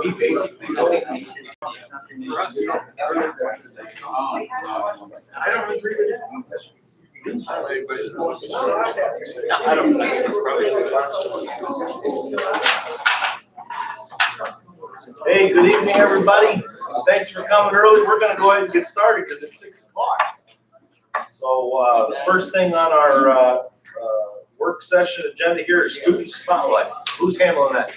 He basically I don't agree with it. I don't Hey, good evening, everybody. Thanks for coming early. We're going to go ahead and get started because it's 6 o'clock. So the first thing on our work session agenda here is student spotlight. Who's handling that?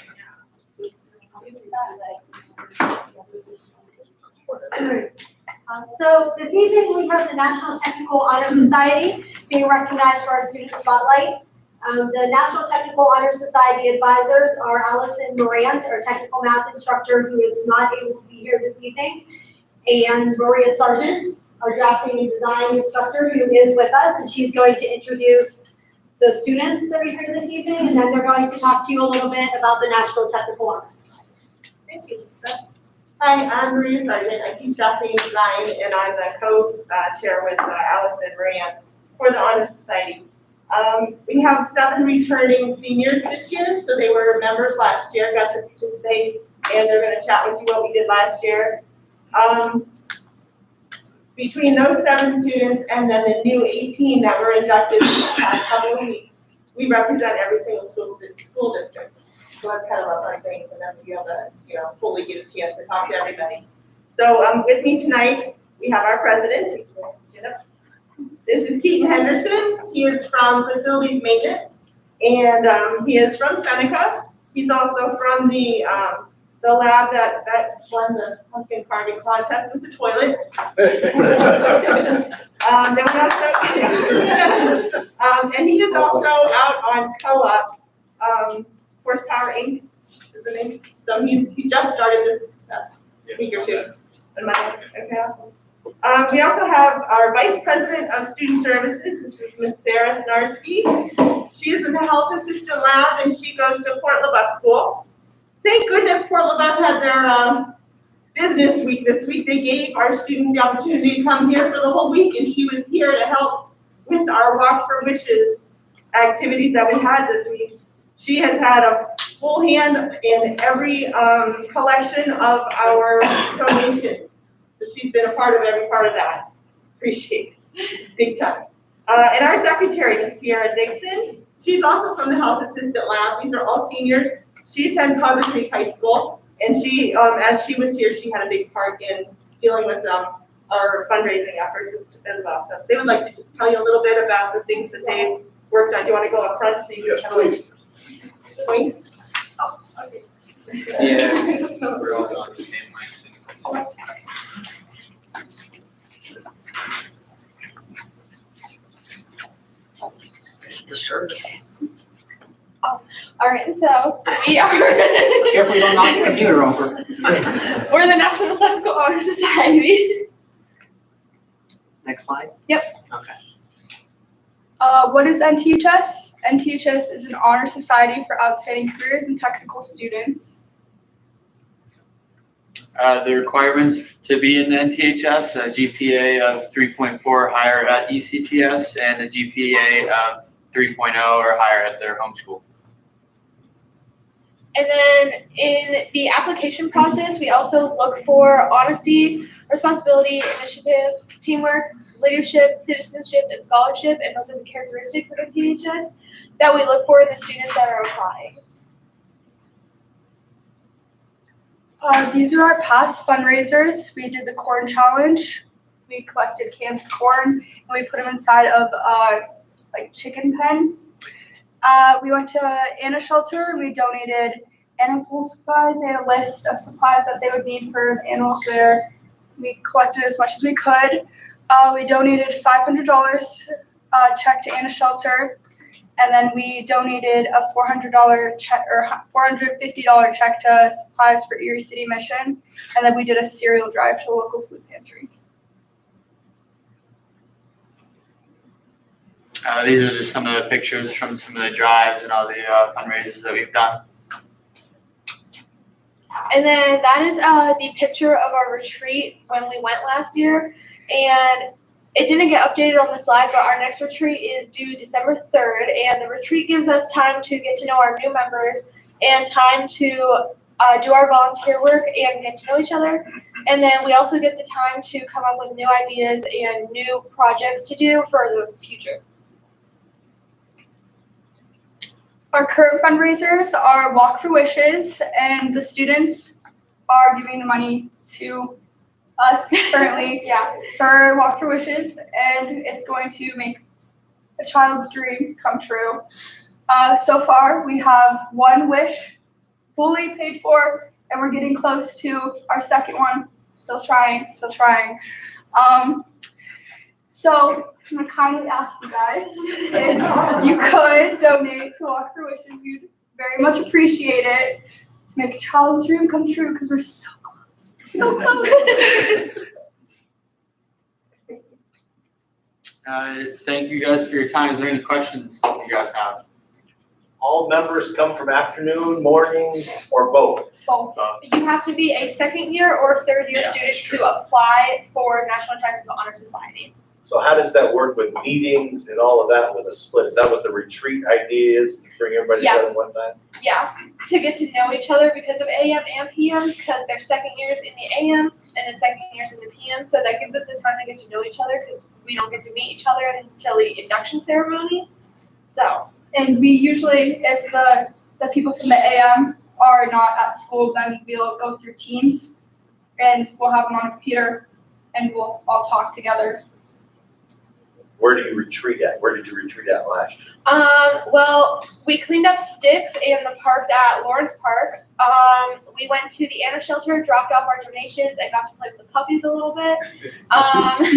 So this evening we have the National Technical Honor Society being recognized for our student spotlight. The National Technical Honor Society advisors are Allison Morant, our technical math instructor who is not able to be here this evening, and Maria Sargent, our drafting and design instructor who is with us, and she's going to introduce the students that are here this evening, and then they're going to talk to you a little bit about the National Technical Honor. Thank you, Lisa. Hi, I'm Maria Sargent. I teach drafting and design, and I'm the co-chair with Allison Moran for the Honor Society. We have 7 returning seniors this year, so they were members last year, got to participate, and they're going to chat with you what we did last year. Between those 7 students and then the new 18 that were inducted this past couple of weeks, we represent every single school district. So that's kind of a fun thing for them to be able to, fully get a chance to talk to everybody. So with me tonight, we have our president. This is Keaton Henderson. He is from Facilities Maintenance, and he is from Seneca. He's also from the lab that won the pumpkin carving contest with the toilet. Then we also, and he is also out on co-op. Horsepower Inc. is the name. So he just started this past week or 2. Okay, awesome. We also have our Vice President of Student Services. This is Miss Sarah Snarsky. She is in the Health Assistant Lab, and she goes to Fort LaBeouf School. Thank goodness Fort LaBeouf had their business week this week. They gave our students the opportunity to come here for the whole week, and she was here to help with our Walk for Wishes activities that we had this week. She has had a full hand in every collection of our donations. So she's been a part of every part of that. Appreciate it, big time. And our secretary, Ms. Sierra Dixon, she's also from the Health Assistant Lab. These are all seniors. She attends Harvard Creek High School, and she, as she was here, she had a big part in dealing with our fundraising efforts as well. So they would like to just tell you a little bit about the things that they've worked on. Do you want to go up front so you can please. Points? Oh, okay. Yeah, we're all on the same mics. Sure. All right, so we are Careful, you don't knock the computer over. we're the National Technical Honor Society. Next slide. Yep. Okay. What is NTHS? NTHS is an honor society for outstanding careers and technical students. The requirements to be in the NTHS, a GPA of 3.4 or higher at ECTS, and a GPA of 3.0 or higher at their home school. And then in the application process, we also look for honesty, responsibility, initiative, teamwork, leadership, citizenship, and scholarship, and those are the characteristics of NTHS that we look for in the students that are applying. These are our past fundraisers. We did the corn challenge. We collected canned corn and we put them inside of like chicken pen. We went to Anna Shelter and we donated animal supplies. They had a list of supplies that they would need for an animal there. We collected as much as we could. We donated $500 check to Anna Shelter, and then we donated a $400 check or $450 check to supplies for Erie City Mission, and then we did a cereal drive to a local food pantry. These are just some of the pictures from some of the drives and all the fundraisers that we've done. And then that is the picture of our retreat when we went last year. And it didn't get updated on the slide, but our next retreat is due December 3rd, and the retreat gives us time to get to know our new members and time to do our volunteer work and get to know each other. And then we also get the time to come up with new ideas and new projects to do for the future. Our current fundraisers are Walk for Wishes, and the students are giving the money to us currently for Walk for Wishes, and it's going to make a child's dream come true. So far, we have one wish fully paid for, and we're getting close to our second one. Still trying. So I'm gonna kindly ask you guys if you could donate to Walk for Wishes. We'd very much appreciate it to make a child's dream come true, because we're so close. So close. Thank you guys for your time. Is there any questions that you guys have? All members come from afternoon, morning, or both? Both. You have to be a second year or third year student to apply for National Technical Honor Society. So how does that work with meetings and all of that with a split? Is that what the retreat idea is, to bring everybody Yeah. together one time? Yeah, to get to know each other because of AM and PM, because they're second years in the AM and then second years in the PM. So that gives us the time to get to know each other, because we don't get to meet each other until the induction ceremony. So, and we usually, if the people from the AM are not at school, then we'll go through Teams and we'll have them on a computer and we'll all talk together. Where do you retreat at? Where did you retreat at last year? Well, we cleaned up sticks in the park at Lawrence Park. We went to the animal shelter, dropped off our donations, and got to play with the puppies a little bit.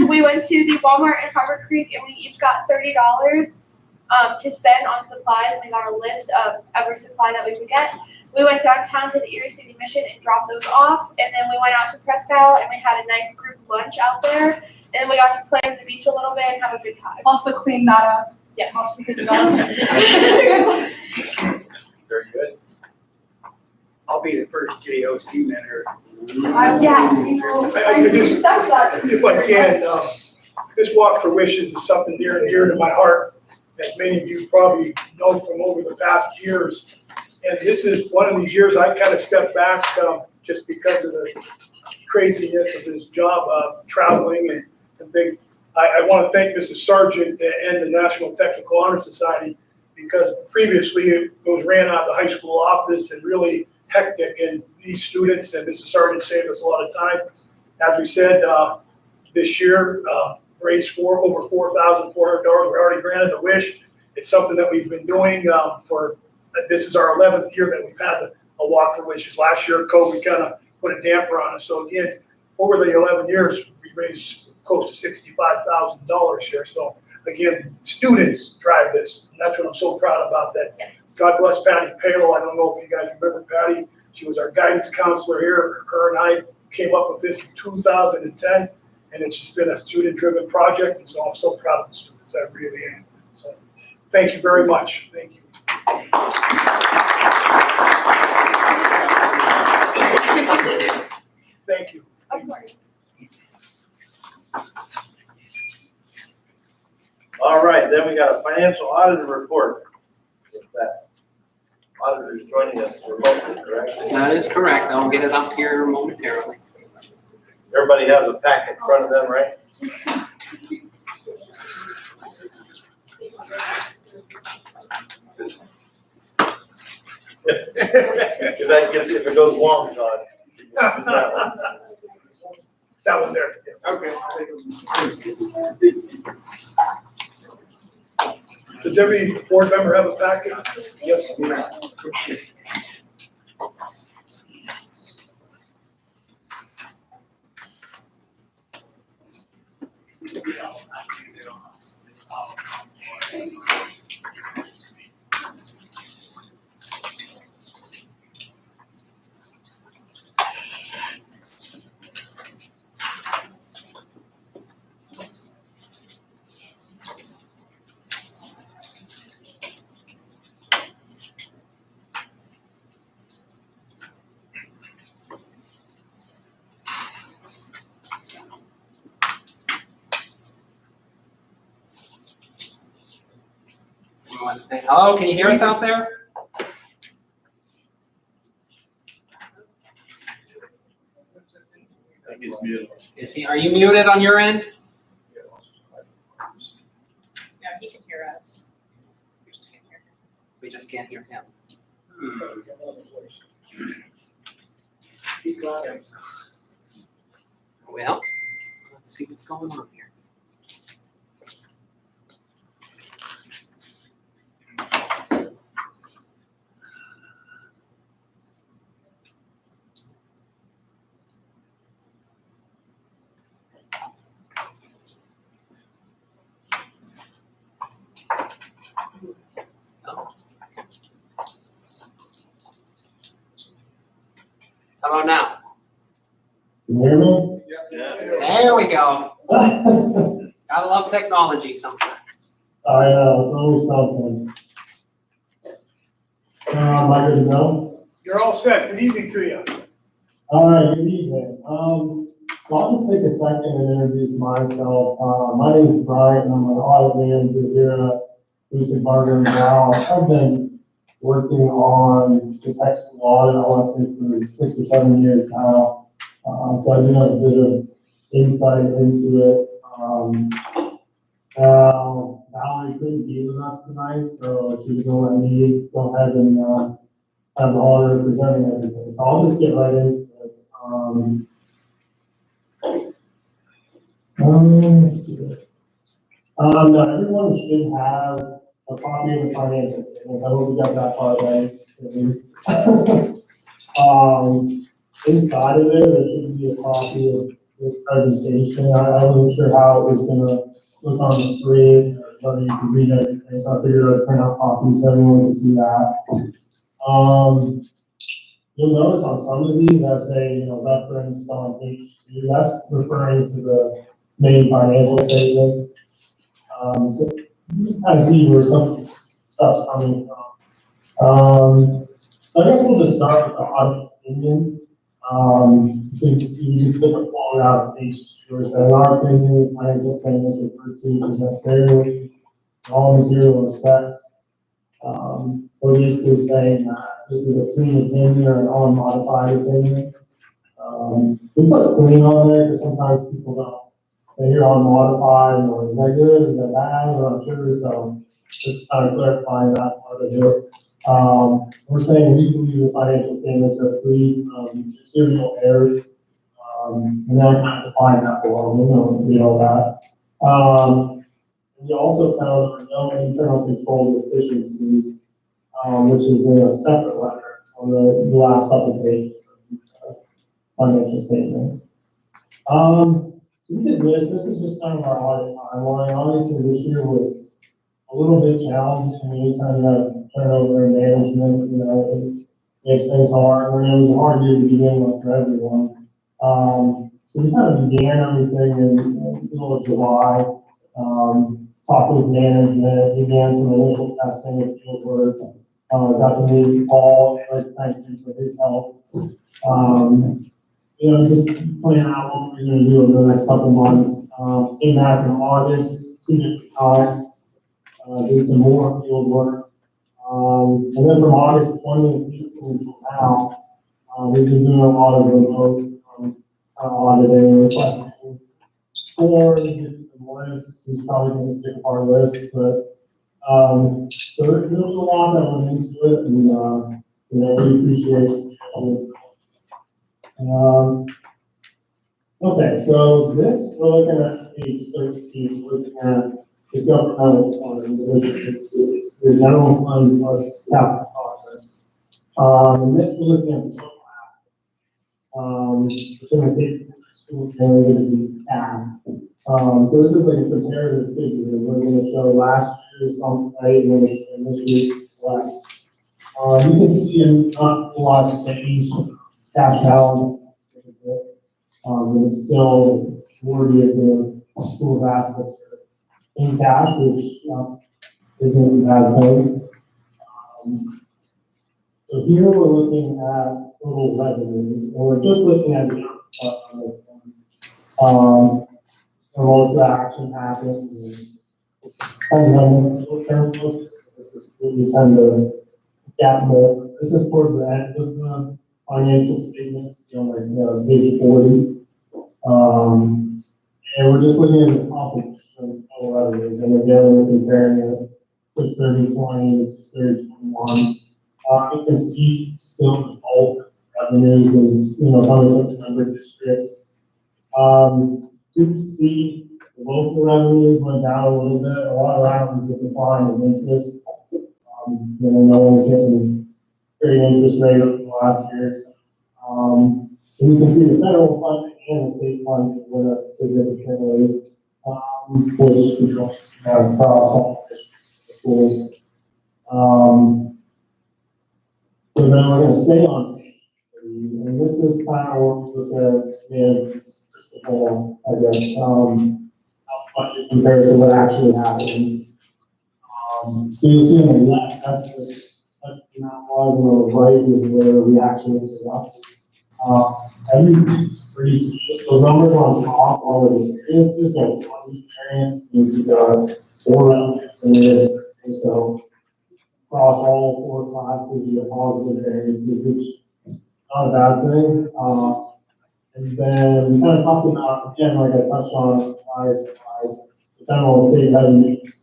We went to the Walmart in Harbor Creek, and we each got $30 to spend on supplies. We got a list of every supply that we could get. We went downtown to the Erie City Mission and dropped those off, and then we went out to Presque Isle, and we had a nice group lunch out there. And we got to play on the beach a little bit and have a good time. Also clean that up. Yes. Very good. I'll be the first JOC member. I just, if I can, this Walk for Wishes is something near and dear to my heart, as many of you probably know from over the past years. And this is one of these years I kind of stepped back just because of the craziness of this job, traveling and things. I want to thank Mrs. Sargent and the National Technical Honor Society, because previously it was ran out of the high school office and really hectic, and these students and Mrs. Sargent saved us a lot of time. As we said, this year raised over $4,400. We already granted a wish. It's something that we've been doing this is our 11th year that we've had a Walk for Wishes. Last year, COVID kind of put a damper on us. So again, over the 11 years, we raised close to $65,000 here. So again, students drive this. And that's what I'm so proud about that. Yes. God bless Patty Palo. I don't know if you guys remember Patty. She was our guidance counselor here. Her and I came up with this in 2010, and it's just been a student-driven project. And so I'm so proud of the students. I really am. So thank you very much. Thank you. Thank you. Of course. All right, then we got a financial auditor report. With that auditor's joining us remotely, correct? That is correct. I'll get it up here momentarily. Everybody has a packet in front of them, right? If it goes long, Todd. Use that one. That one there. Okay. Does every board member have a packet? Yes. listening. Hello, can you hear us out there? I think he's muted. Are you muted on your end? Yeah, he can hear us. We just can't hear him. We just can't hear him. Well, let's see what's going on here. How about now? Can you hear me? Yeah. There we go. Gotta love technology sometimes. I know, it's always something. Am I good to go? You're all set. Good evening to you. All right, good evening. So I'll just take a second and introduce myself. My name is Brian, and I'm an audit manager here at Lucid Barger and Brow. I've been working on the technical audit, I want to say for 6 or 7 years now. So I do have a bit of insight into it. Valerie couldn't be with us tonight, so she's gonna let me go ahead and have the honor of presenting everything. So I'll just get right into it. Let's see. Now everyone should have a copy of the financial statements. I hope we got that part right, at least. Inside of there should be a copy of this presentation. I wasn't sure how it was gonna look on the screen, or whether you could read everything, so I figured I'd print out copies so everyone can see that. You'll notice on some of these, I say, referenced on page 2, that's referring to the main financial statements. So you can kind of see where some stuff's coming from. So I guess we'll just start with the audit opinion. So you just click a quote out of page 2, where it says, in our opinion, the financial statements referred to present fairly in all material respects. We're basically saying that this is a clean opinion or an unmodified opinion. We put a clean on there because sometimes people don't. They hear unmodified, or is that good, is that bad, we're not sure, so just kind of clarifying that part of it. We're saying we believe the financial statements are free from material errors, and then I kind of define that below, we don't read all that. We also found there were no internal control deficiencies, which is in a separate letter on the last couple of pages of financial statements. So we did this is just kind of our audit timeline. Obviously, this year was a little bit challenging. Anytime you have turnover in management, it makes things hard. I mean, it was a hard year to begin with for everyone. So we kind of began everything in the middle of July. Talked with management, began some initial testing of field work. Got to meet Paul, thank you for his help. Just plan out what we're going to do over the next couple months. Came back in August, 2 different times, did some more field work. And then from August 20th until now, we've been doing a lot of remote auditing and requesting for lists. Who's probably going to stick with our list, but so there was a lot that went into it, and we appreciate it. Okay, so this, we're looking at page 13, we're looking at the governmental funds, it's the general fund plus capital projects. And this, we're looking at the total assets. It's going to take schools going to be capped. So this is like a comparative figure. We're going to show last year's sum rate and this year's collect. You can see not a lot of change, cash balance. But it's still majority of the school's assets are in cash, which isn't a bad thing. So here we're looking at total revenues, and we're just looking at the where most of the action happens. And Depends on short-term focus. This is what we tend to gap more. This is towards the end of the financial statements, like, page 40. And we're just looking at the composition of total revenues, and again, we're comparing it 6/30/20 to 6/30/21. You can see still the bulk revenues is, coming from member districts. Do see the local revenues went down a little bit. A lot of that was the decline of interest. No one's getting great interest rate over the last years. And you can see the federal funding and the state funding went up significantly, which we don't have across all schools. So then we're gonna stay on page 3, and this is kind of what we look at, crystal ball, I guess, how much it compares to what actually happened. So you'll see on the left, that's what the amount was, and on the right is where we actually ended up. Everything's pretty key. So numbers on top are the variances, so positive variance means we got 4 elements in there. So across all 4 classes, you have positive variances, which is not a bad thing. And then we kind of talked about, again, like I touched on prior slides, the federal and state revenues.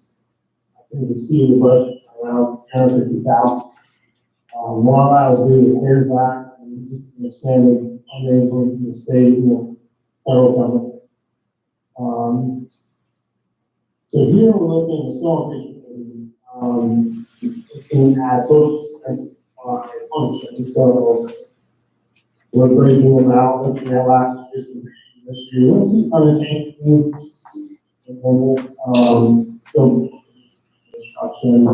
I think we've seen the budget around 250,000. One of that was due to the CARES Act, and just an expanded funding from the state and federal government. So here we're looking at looking at total expenses by function. So we're breaking them out, looking at last year's and this year. Let's see kind of changes. Still construction, a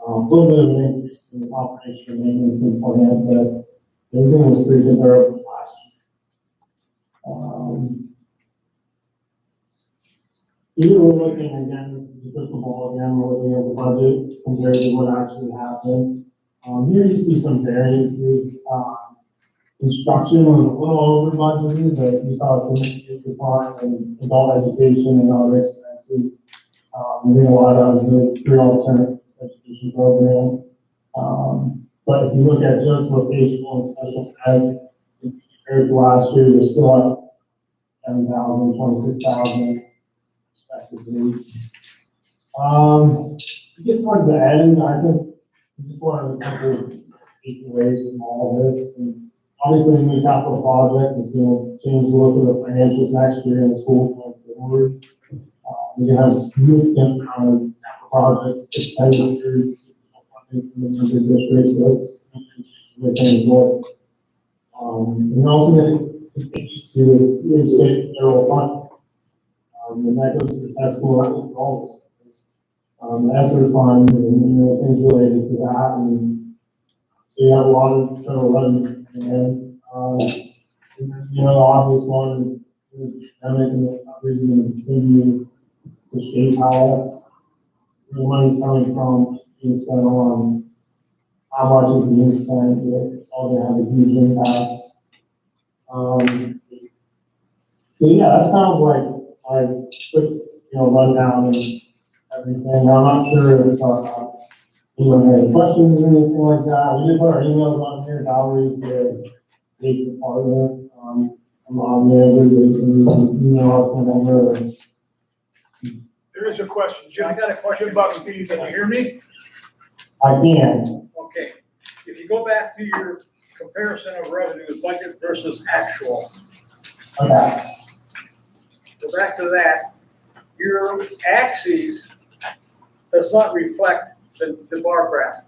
little bit of an increase in operation and maintenance and plant, but everything was pretty comparable last year. Here we're looking again, this is a crystal ball again, we're looking at the budget compared to what actually happened. Here you see some variances. Construction was a little over budgeted, but you saw a significant decline in adult education and other expenses. We did a lot of the free alternate education program. But if you look at just vocational and special ed, compared to last year, we're still at 7,000, 26,000, respectively. To get towards the end, I think we just wanted a couple of takeaways from all of this. And obviously, new capital projects is going to change the look of the financials next year in the school going forward. We have significant amount of capital projects, expenditures, funding from the member districts, so that's the things look. And we're also going to continue to see this state federal funding. And that goes to the tax school, that goes to all of this. The ESSER fund and things related to that. And so you have a lot of federal revenues coming in. And then, the obvious one is the pandemic and the reason to continue to shape how the money's coming from, being spent on, how much is being spent, it's all going to have a huge impact. So yeah, that's kind of like my quick, rundown and everything. I'm not sure if anyone had any questions or anything like that. We did put our emails on here. Valerie's the HR partner. I'm on there. Email. There is a question, Jim. I got a question. Jim Bucksby, Can you hear me? I can. Okay. If you go back to your comparison of revenues, budget versus actual, Okay. go back to that. Your axes does not reflect the bar graph.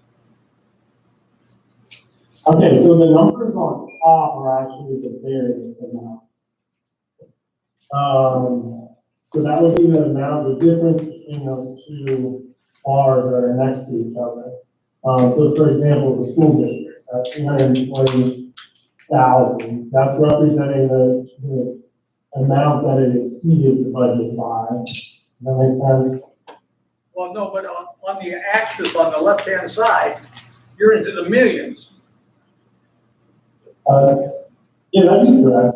Okay, so the numbers on top are actually the variance amount. So that would be the amount, the difference between those two bars that are next to each other. So for example, the school districts, that's 320,000, that's representing the amount that it exceeded the budget by. Does that make sense? Well, no, but on the axis on the left-hand side, you're into the millions. Yeah, that'd be correct.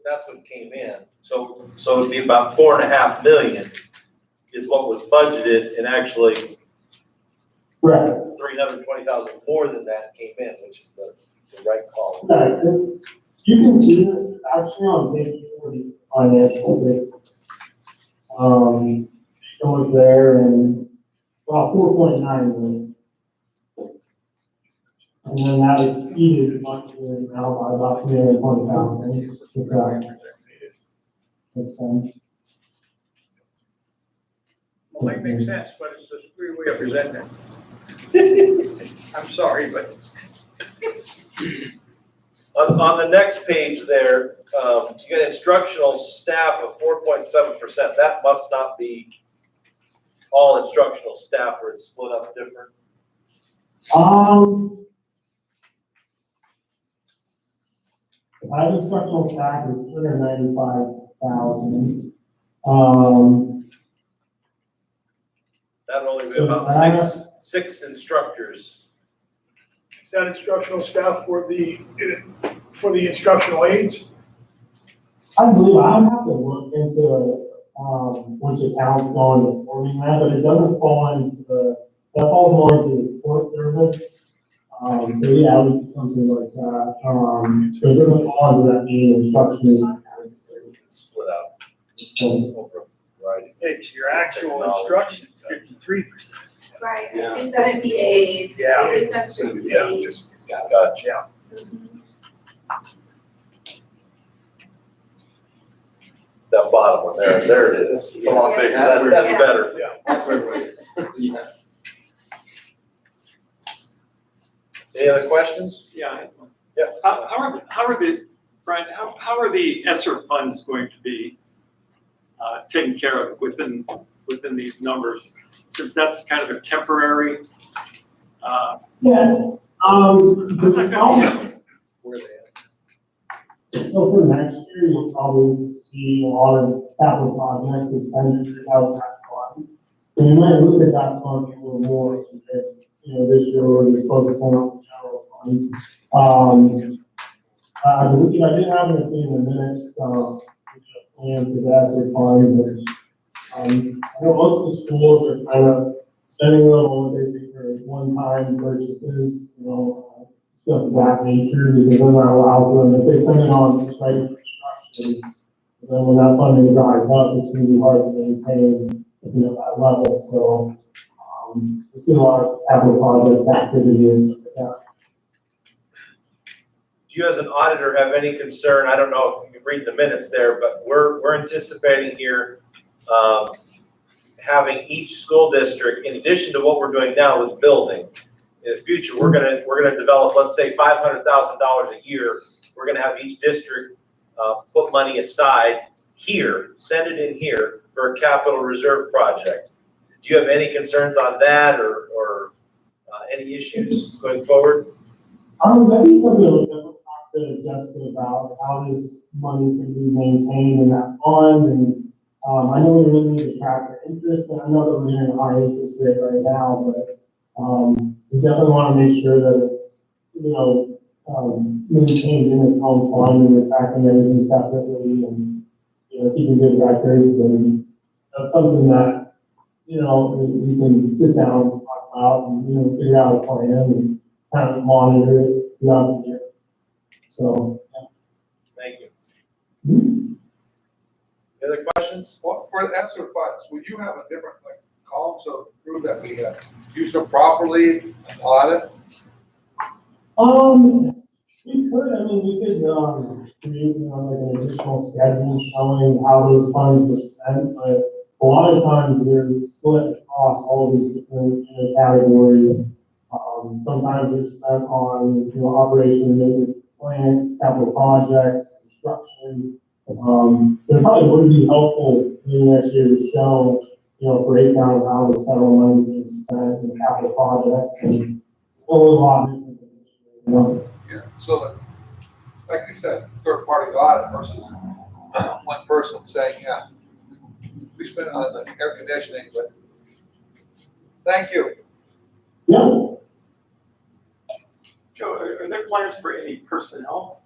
That's what came in. So it'd be about 4.5 million is was budgeted, and actually Right. 320,000 more than that came in, which is the right call. Right. You can see this actually on page 40 financial statements. Go look there and, well, 4.9 million. And then that exceeded budgeted now by about 320,000. Okay. Makes sense. Well, that makes sense, but it's a weird way of presenting it. I'm sorry, but On the next page there, you got instructional staff of 4.7%. That must not be all instructional staff, or it's split up different. My instructional staff is 295,000. That would only be So about that- six instructors. Is that instructional staff for the instructional aides? I believe I'll have to look into, which account's going to forming that, but it doesn't fall into that falls more into the sports service. So yeah, it would be something like that. So it doesn't fall into that main instruction. It's split out So, over, right? it's your actual instructions, 53%. Right, Yeah. I think that's the aids. Yeah. I think that's just the Yeah, aids. Gotcha. That bottom one there it is. It's a lot bigger. That's better. That's right. Yeah. Any other questions? Yeah. Yeah. How are the, Brian, how are the ESSER funds going to be taken care of within these numbers? Since that's kind of a temporary, yeah, how's that gonna be? Where are they at? so for next year, you'll probably see a lot of capital projects expended out of that fund. So you might look at that fund a little more, compared, this year we're just focusing on the general fund. I did have this in the minutes, plan for the ESSER funds, and, I know most of the schools are kind of spending a little, they think for one-time purchases, stuff of that nature, because then that allows them, if they spend it on just regular construction, then when that funding dries up, it's gonna be hard to maintain, that level, so, we see a lot of capital project activities, yeah. Do you as an auditor have any concern? I don't know if you can read the minutes there, but we're anticipating here, having each school district, in addition to what we're doing now with building, in the future, we're gonna develop, let's say, $500,000 a year. We're gonna have each district put money aside here, send it in here for a capital reserve project. Do you have any concerns on that, or any issues going forward? That'd be something that we could talk to Jessica about, how this money's gonna be maintained in that fund, and, I know we really need to track the interest, and I know that we're in a high interest rate right now, but, we definitely wanna make sure that it's, maintained in its own fund, and we're tracking everything separately, and, keeping good records, and that's something that, we can sit down and talk about, and, figure out a plan, and kind of monitor it throughout the year. So, yeah. Thank you. Mhm. Any other questions? Well, for the ESSER funds, would you have a different column so prove that we use them properly and audit? We could, we could, create, like an additional schedule showing how those funds were spent, but a lot of times they're split across all of these different, categories. Sometimes they're spent on, operation and maintenance plan, capital projects, construction. It probably would be helpful maybe next year to show, breakdown of how this federal money is being spent in capital projects and a lot of different things, Yeah, so that, like I said, third party audit versus one person saying, yeah, we spent it on the air conditioning, but thank you. Yeah. Joe, are there plans for any personnel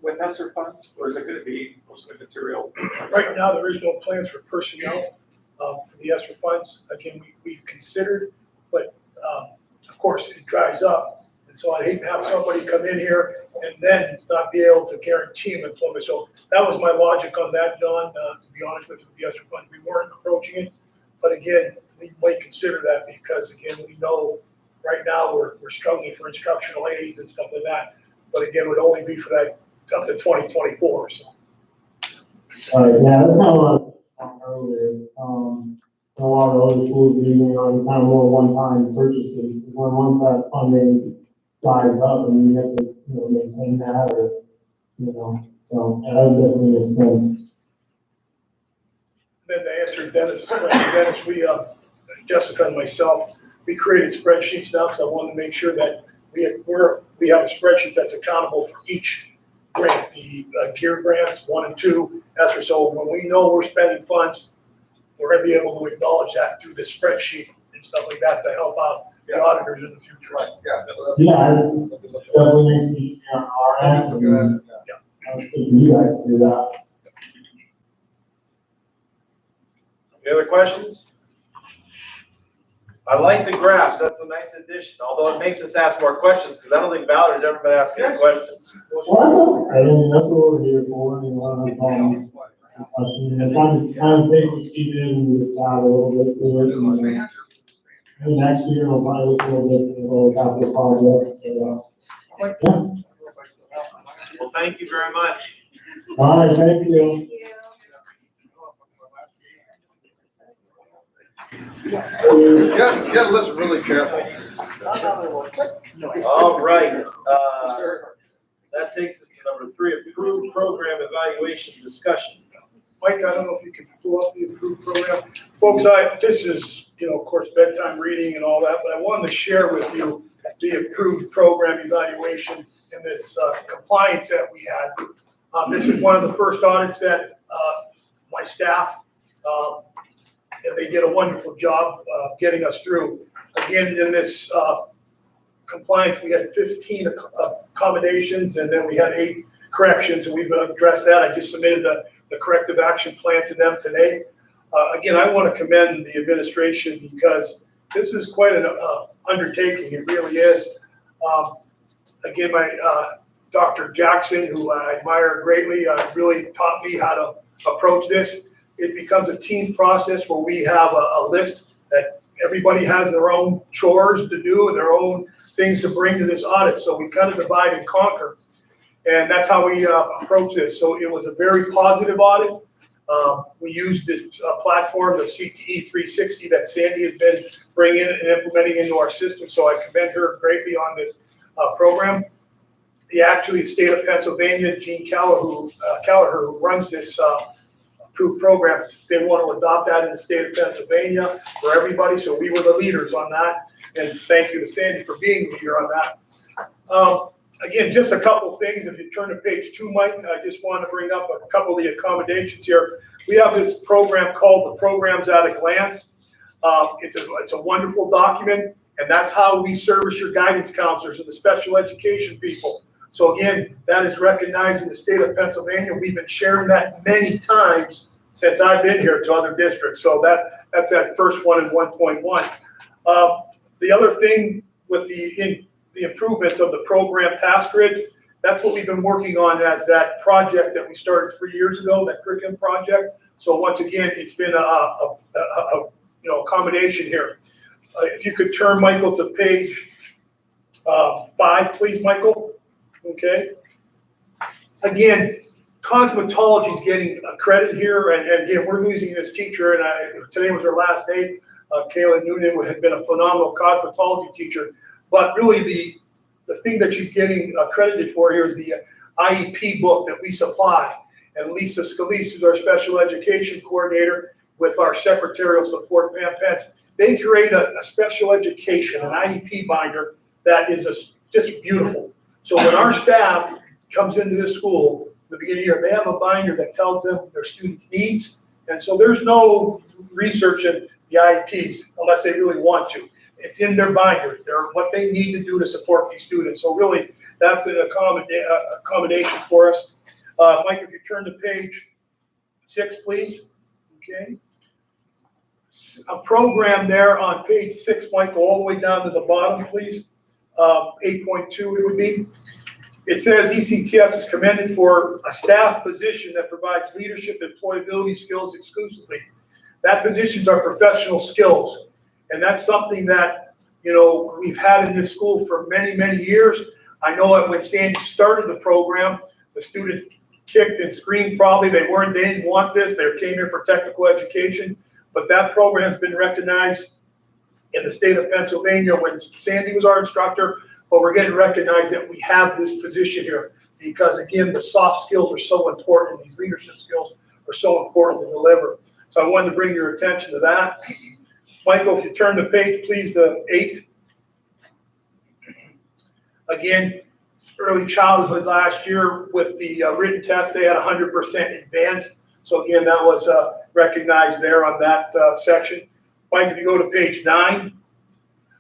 with ESSER funds, or is it gonna be mostly material? Right now, there is no plans for personnel. for the ESSER funds. Again, we considered, but of course, it dries up. And so I hate to have somebody come in here and then not be able to guarantee them employment. So that was my logic on that, John, to be honest with you, with the ESSER fund. We weren't approaching it. But again, we might consider that because again, we know right now we're struggling for instructional aids and stuff like that. But again, it would only be for that up to 2024, so. Yeah, that's kind of what I was earlier. A lot of other schools are using on kind of more one-time purchases, because once that funding dries up and you have to, maintain that or, so yeah, that would definitely make sense. Then to answer Dennis, we, Jessica and myself, we created spreadsheets now because I wanted to make sure that we have a spreadsheet that's accountable for each grant, the gear grants, 1 and 2, ESSER. So when we know we're spending funds, we're going to be able to acknowledge that through the spreadsheet and stuff like that to help out the auditors in the future. Right, yeah. Yeah, it definitely makes it easier on our end. And I was thinking you guys to do that. Any other questions? I like the graphs, that's a nice addition, although it makes us ask more questions, because I don't think Valerie's ever been asking any questions. Well, that's okay. I mean, that's what we're here for, questions. And kind of take what she did and just add a little bit to it. And next year, we'll probably look a little bit at the capital projects. Yeah. Well, thank you very much. All right, thank you. You gotta listen really carefully. All right, that takes us to number 3, approved program evaluation discussion. Mike, I don't know if you can pull up the approved program. Folks, this is, of course, bedtime reading and all that, but I wanted to share with you the approved program evaluation and this compliance that we had. This is one of the first audits that my staff, and they did a wonderful job getting us through. Again, in this compliance, we had 15 accommodations, and then we had 8 corrections, and we've addressed that. I just submitted the corrective action plan to them today. Again, I want to commend the administration because this is quite an undertaking. It really is. Again, my Dr. Jackson, who I admire greatly, really taught me how to approach this. It becomes a team process where we have a list that everybody has their own chores to do and their own things to bring to this audit. So we kind of divide and conquer. And that's how we approach this. So it was a very positive audit. We used this platform, the CTE 360 that Sandy has been bringing and implementing into our system. So I commend her greatly on this program. The state of Pennsylvania, Gene Callagher, who runs this approved program, they want to adopt that in the state of Pennsylvania for everybody. So we were the leaders on that. And thank you to Sandy for being the leader on that. Again, just a couple things. If you turn to page 2, Mike, I just want to bring up a couple of the accommodations here. We have this program called the Programs at a Glance. It's a wonderful document, and that's how we service your guidance counselors and the special education people. So again, that is recognized in the state of Pennsylvania. We've been sharing that many times since I've been here to other districts. So that's that first one in 1.1. The other thing with the improvements of the program task grids, that's what we've been working on as that project that we started 3 years ago, that curriculum project. So once again, it's been a accommodation here. If you could turn, Michael, to page 5, please, Michael. Okay. Again, cosmetology is getting a credit here, and again, we're losing this teacher, and today was her last day. Kayla Noonan had been a phenomenal cosmetology teacher. But really, the thing that she's getting credited for here is the IEP book that we supply. And Lisa Scalise, who's our special education coordinator, with our secretarial support, Pam Pence, they create a special education, an IEP binder that is just beautiful. So when our staff comes into this school at the beginning of the year, they have a binder that tells them their students' needs. And so there's no research in the IEPs unless they really want to. It's in their binders. They're what they need to do to support these students. So really, that's an accommodation for us. Mike, if you turn to page 6, please. Okay. a program there on page 6, Michael, all the way down to the bottom, please. 8.2 it would be. It says ECTS is commended for a staff position that provides leadership and employability skills exclusively. That positions are professional skills. And that's something that, you know, we've had in this school for many, many years. I know that when Sandy started the program, the student kicked and screamed probably. They didn't want this. They came here for technical education. But that program has been recognized in the state of Pennsylvania when Sandy was our instructor. But we're getting recognized that we have this position here because, again, the soft skills are so important. These leadership skills are so important to deliver. So I wanted to bring your attention to that. Michael, if you turn the page, please, to 8. Again, early childhood last year with the written test, they had 100% advanced. So again, that was recognized there on that section. Mike, if you go to page 9,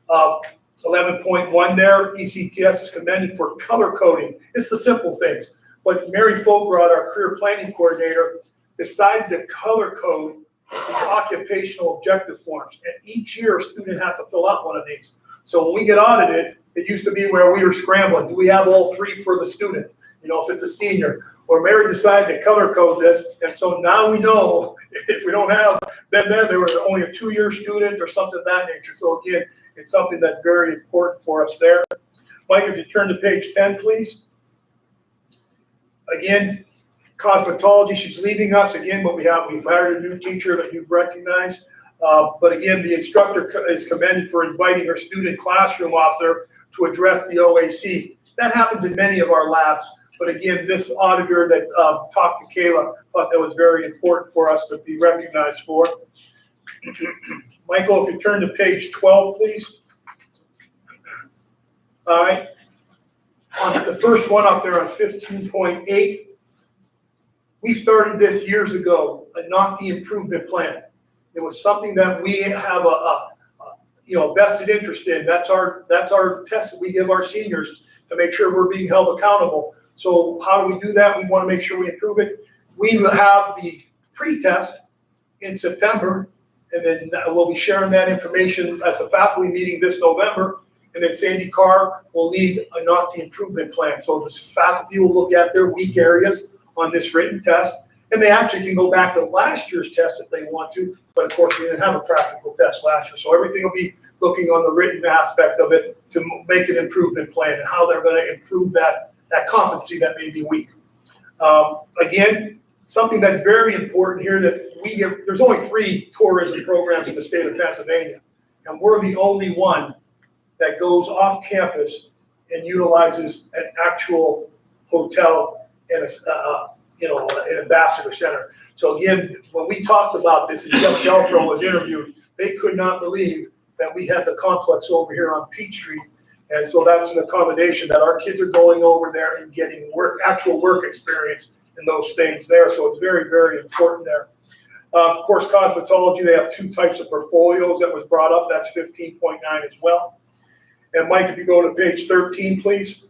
11.1 there, ECTS is commended for color coding. It's the simple things. But Mary Folkrod, our career planning coordinator, decided to color code these occupational objective forms. And each year, a student has to fill out one of these. So when we get audited, it used to be where we were scrambling. Do we have all 3 for the student? You know, if it's a senior. Or Mary decided to color code this, and so now we know if we don't have, then there was only a 2-year student or something of that nature. So again, it's something that's very important for us there. Mike, if you turn to page 10, please. Again, cosmetology, she's leaving us again, but we've hired a new teacher that you've recognized. But again, the instructor is commended for inviting her student classroom officer to address the OAC. That happens in many of our labs. But again, this auditor that talked to Kayla thought that was very important for us to be recognized for. Michael, if you turn to page 12, please. All right. On the first one up there on 15.8, we started this years ago, a NOC improvement plan. It was something that we have a vested interest in. That's our test that we give our seniors to make sure we're being held accountable. So how do we do that? We want to make sure we improve it. We will have the pre-test in September, and then we'll be sharing that information at the faculty meeting this November. And then Sandy Carr will lead a NOC improvement plan. So the faculty will look at their weak areas on this written test, and they actually can go back to last year's test if they want to. But of course, we didn't have a practical test last year, so everything will be looking on the written aspect of it to make an improvement plan and how they're going to improve that competency that may be weak. Again, something that's very important here that we get, there's only 3 tourism programs in the state of Pennsylvania, and we're the only one that goes off campus and utilizes an actual hotel and an ambassador center. So again, when we talked about this and Jeff Gelfro was interviewed, they could not believe that we had the complex over here on Peachtree. And so that's an accommodation that our kids are going over there and getting actual work experience in those things there. So it's very, very important there. Of course, cosmetology, they have 2 types of portfolios that was brought up. That's 15.9 as well. And Mike, if you go to page 13, please.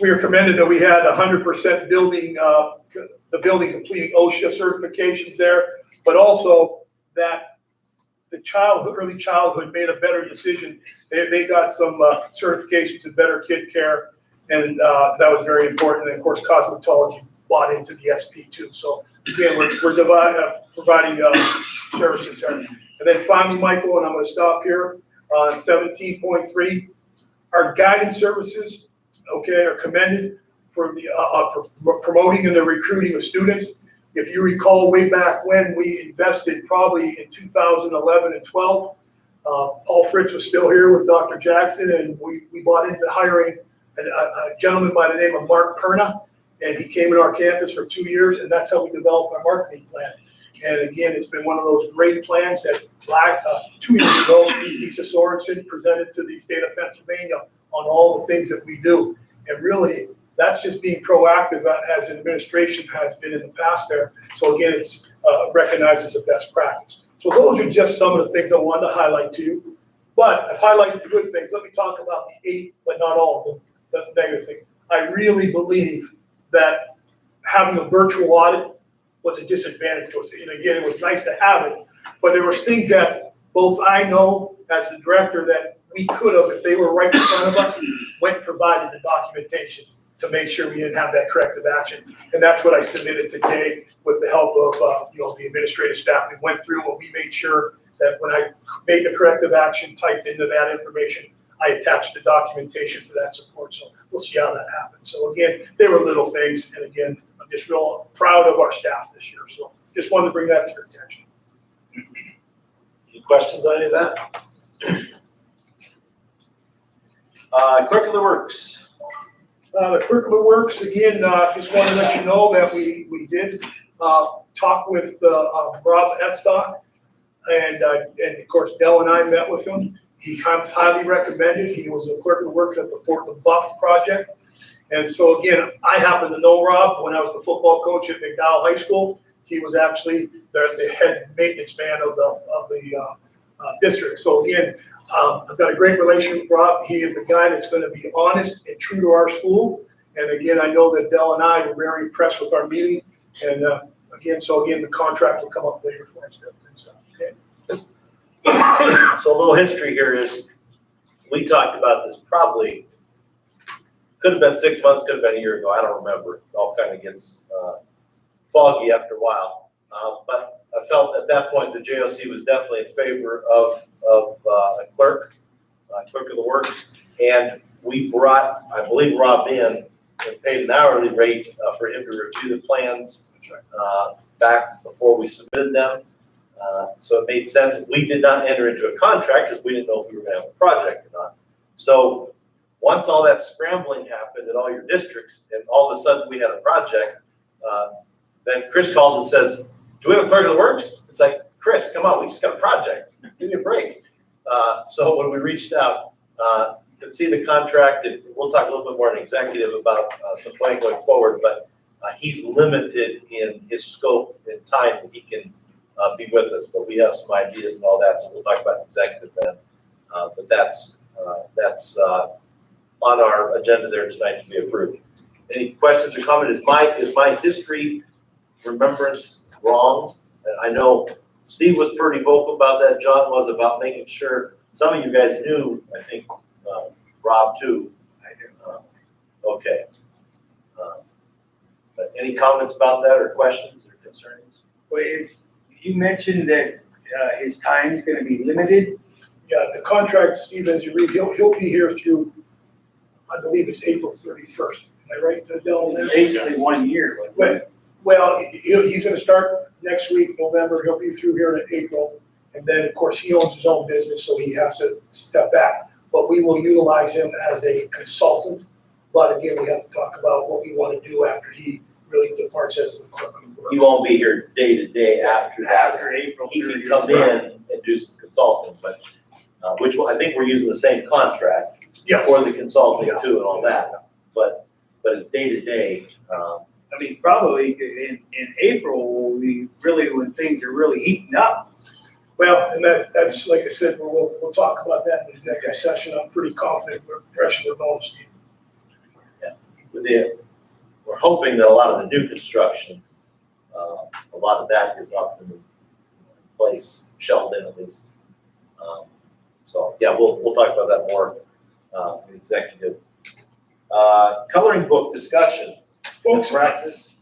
We are commended that we had 100% building, the building completing OSHA certifications there, but also that the early childhood made a better decision. They got some certifications in better kid care, and that was very important. And of course, cosmetology bought into the SP too. So again, we're providing services there. And then finally, Michael, and I'm going to stop here on 17.3, our guidance services, are commended for the promoting and the recruiting of students. If you recall way back when we invested probably in 2011 and 12, Paul Fritz was still here with Dr. Jackson, and we bought into hiring a gentleman by the name of Mark Perna, and he came to our campus for 2 years, and that's how we developed our marketing plan. And again, it's been one of those great plans that 2 years ago, Lisa Sorensen presented to the state of Pennsylvania on all the things that we do. And really, that's just being proactive as an administration has been in the past there. So again, it's recognized as a best practice. So those are just some of the things I wanted to highlight to you. But I've highlighted the good things. Let me talk about the 8, but not all of them, the negative things. I really believe that having a virtual audit was a disadvantage to us. And again, it was nice to have it, but there was things that both I know as the director that we could have, if they were right in front of us, went and provided the documentation to make sure we didn't have that corrective action. And that's what I submitted today with the help of, the administrative staff. We went through and we made sure that when I made the corrective action, typed into that information, I attached the documentation for that support. So we'll see how that happens. So again, they were little things. And again, I'm just real proud of our staff this year. So just wanted to bring that to your attention. Any questions on any of that? Clerk of the Works. The Clerk of the Works, again, just want to let you know that we did talk with Rob Estock, and of course, Dell and I met with him. He comes highly recommended. He was a Clerk of the Works at the Fort LaBeouf project. And so again, I happen to know Rob when I was the football coach at McDowell High School. He was actually the head maintenance man of the district. So again, I've got a great relationship with Rob. He is a guy that's going to be honest and true to our school. And again, I know that Dell and I were very impressed with our meeting. And again, the contract will come up later for us. Okay. So a little history here is, we talked about this probably, could have been 6 months, could have been a year ago. I don't remember. It all kind of gets foggy after a while. But I felt at that point the JOC was definitely in favor of a clerk of the works. And we brought, I believe, Rob in and paid an hourly rate for him to review the plans back before we submitted them. So it made sense. We did not enter into a contract because we didn't know if we were going to have a project or not. So once all that scrambling happened at all your districts, and all of a sudden we had a project, then Chris calls and says, "Do we have a clerk of the works?" It's like, "Chris, come on, we just got a project. Give me a break." So when we reached out, you could see the contract, and we'll talk a little bit more in executive about some plan going forward, but he's limited in his scope and time that he can be with us, but we have some ideas and all that, so we'll talk about executive then. But that's on our agenda there tonight to be approved. Any questions or comments? Is my history remembrance wrong? And I know Steve was pretty vocal about that. John was about making sure some of you guys knew. I think Rob too. I do. Okay. But any comments about that, or questions or concerns? Well, you mentioned that his time's going to be limited. Yeah, the contract, Steve, as you read, he'll be here through, I believe it's April 31st. Am I right, Dell? Basically 1 year, wasn't it? Well, he's going to start next week, November. He'll be through here in April. And then, of course, he owns his own business, so he has to step back. But we will utilize him as a consultant. But again, we have to talk about what we want to do after he really departs as the clerk of the works. He won't be here day to day after that. After April. He can come in and do some consulting, but which I think we're using the same contract for the consulting too and all that. But it's day to day. I mean, probably in April will be really when things are really heating up. Well, and that's like I said, we'll talk about that in the executive session. I'm pretty confident we're pressing the bone, Steve. Yeah, we're hoping that a lot of the new construction, a lot of that is up in place, shelled in at least. So yeah, we'll talk about that more in executive. Coloring book discussion. Folks, practice.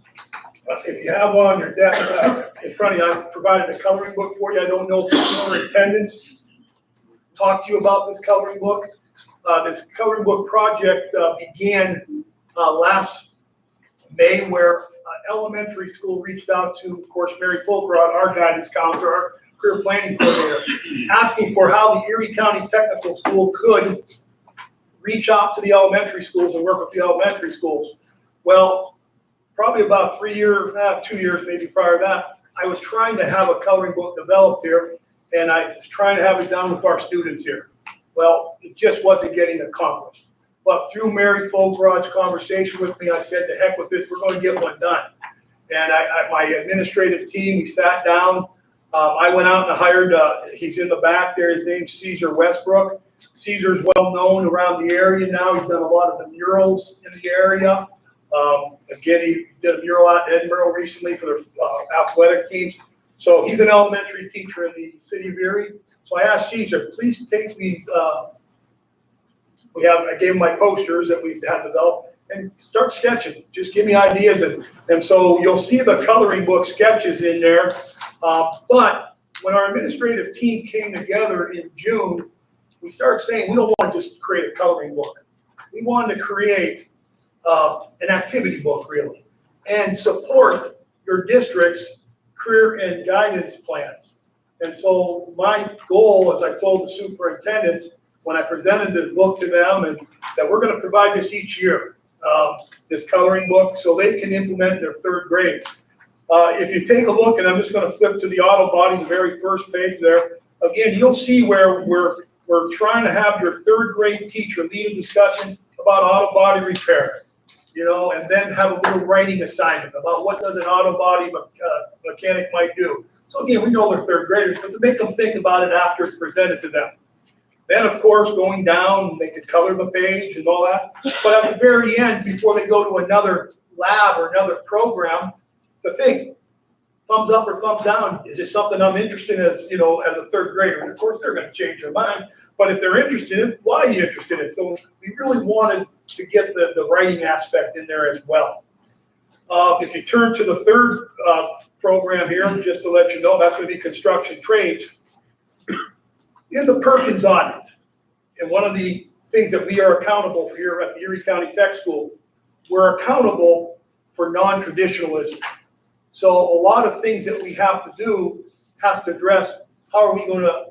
If you have one on your desk in front of you, I've provided a coloring book for you. I don't know if you in attendance talked to you about this coloring book. This coloring book project began last May, where elementary school reached out to, of course, Mary Fulcrod, our guidance counselor, our career planning coordinator, asking for how the Erie County Technical School could reach out to the elementary schools and work with the elementary schools. Well, probably about 2 years maybe prior to that, I was trying to have a coloring book developed here, and I was trying to have it done with our students here. Well, it just wasn't getting accomplished. But through Mary Fulcrod's conversation with me, I said, "To heck with this, we're going to get one done." And my administrative team, we sat down. I went out and hired, he's in the back there, his name's Caesar Westbrook. Caesar's well known around the area now. He's done a lot of the murals in the area. Again, he did a mural out in Edinburgh recently for their athletic teams. So he's an elementary teacher in the city of Erie. So I asked Caesar, please take these, I gave him my posters that we've had developed and start sketching. Just give me ideas. And so you'll see the coloring book sketches in there. But when our administrative team came together in June, we started saying we don't want to just create a coloring book. We wanted to create an activity book, really, and support your district's career and guidance plans. And so my goal, as I told the superintendents when I presented this book to them, and that we're going to provide this each year, this coloring book, so they can implement their third grade. If you take a look, and I'm just going to flip to the auto body, the very first page there, again, you'll see where we're trying to have your third grade teacher lead a discussion about auto body repair, and then have a little writing assignment about what does an auto body mechanic might do. So again, we know they're third graders, but to make them think about it after it's presented to them. Then, of course, going down, they could color the page and all that. But at the very end, before they go to another lab or another program, the thing, thumbs up or thumbs down, is it something I'm interested in as a third grader? And of course, they're going to change their mind. But if they're interested in it, why are you interested in it? So we really wanted to get the writing aspect in there as well. If you turn to the third program here, just to let you know, that's going to be construction trades. In the Perkins audit, and one of the things that we are accountable for here at the Erie County Tech School, we're accountable for non-traditionalism. So a lot of things that we have to do has to address how are we going to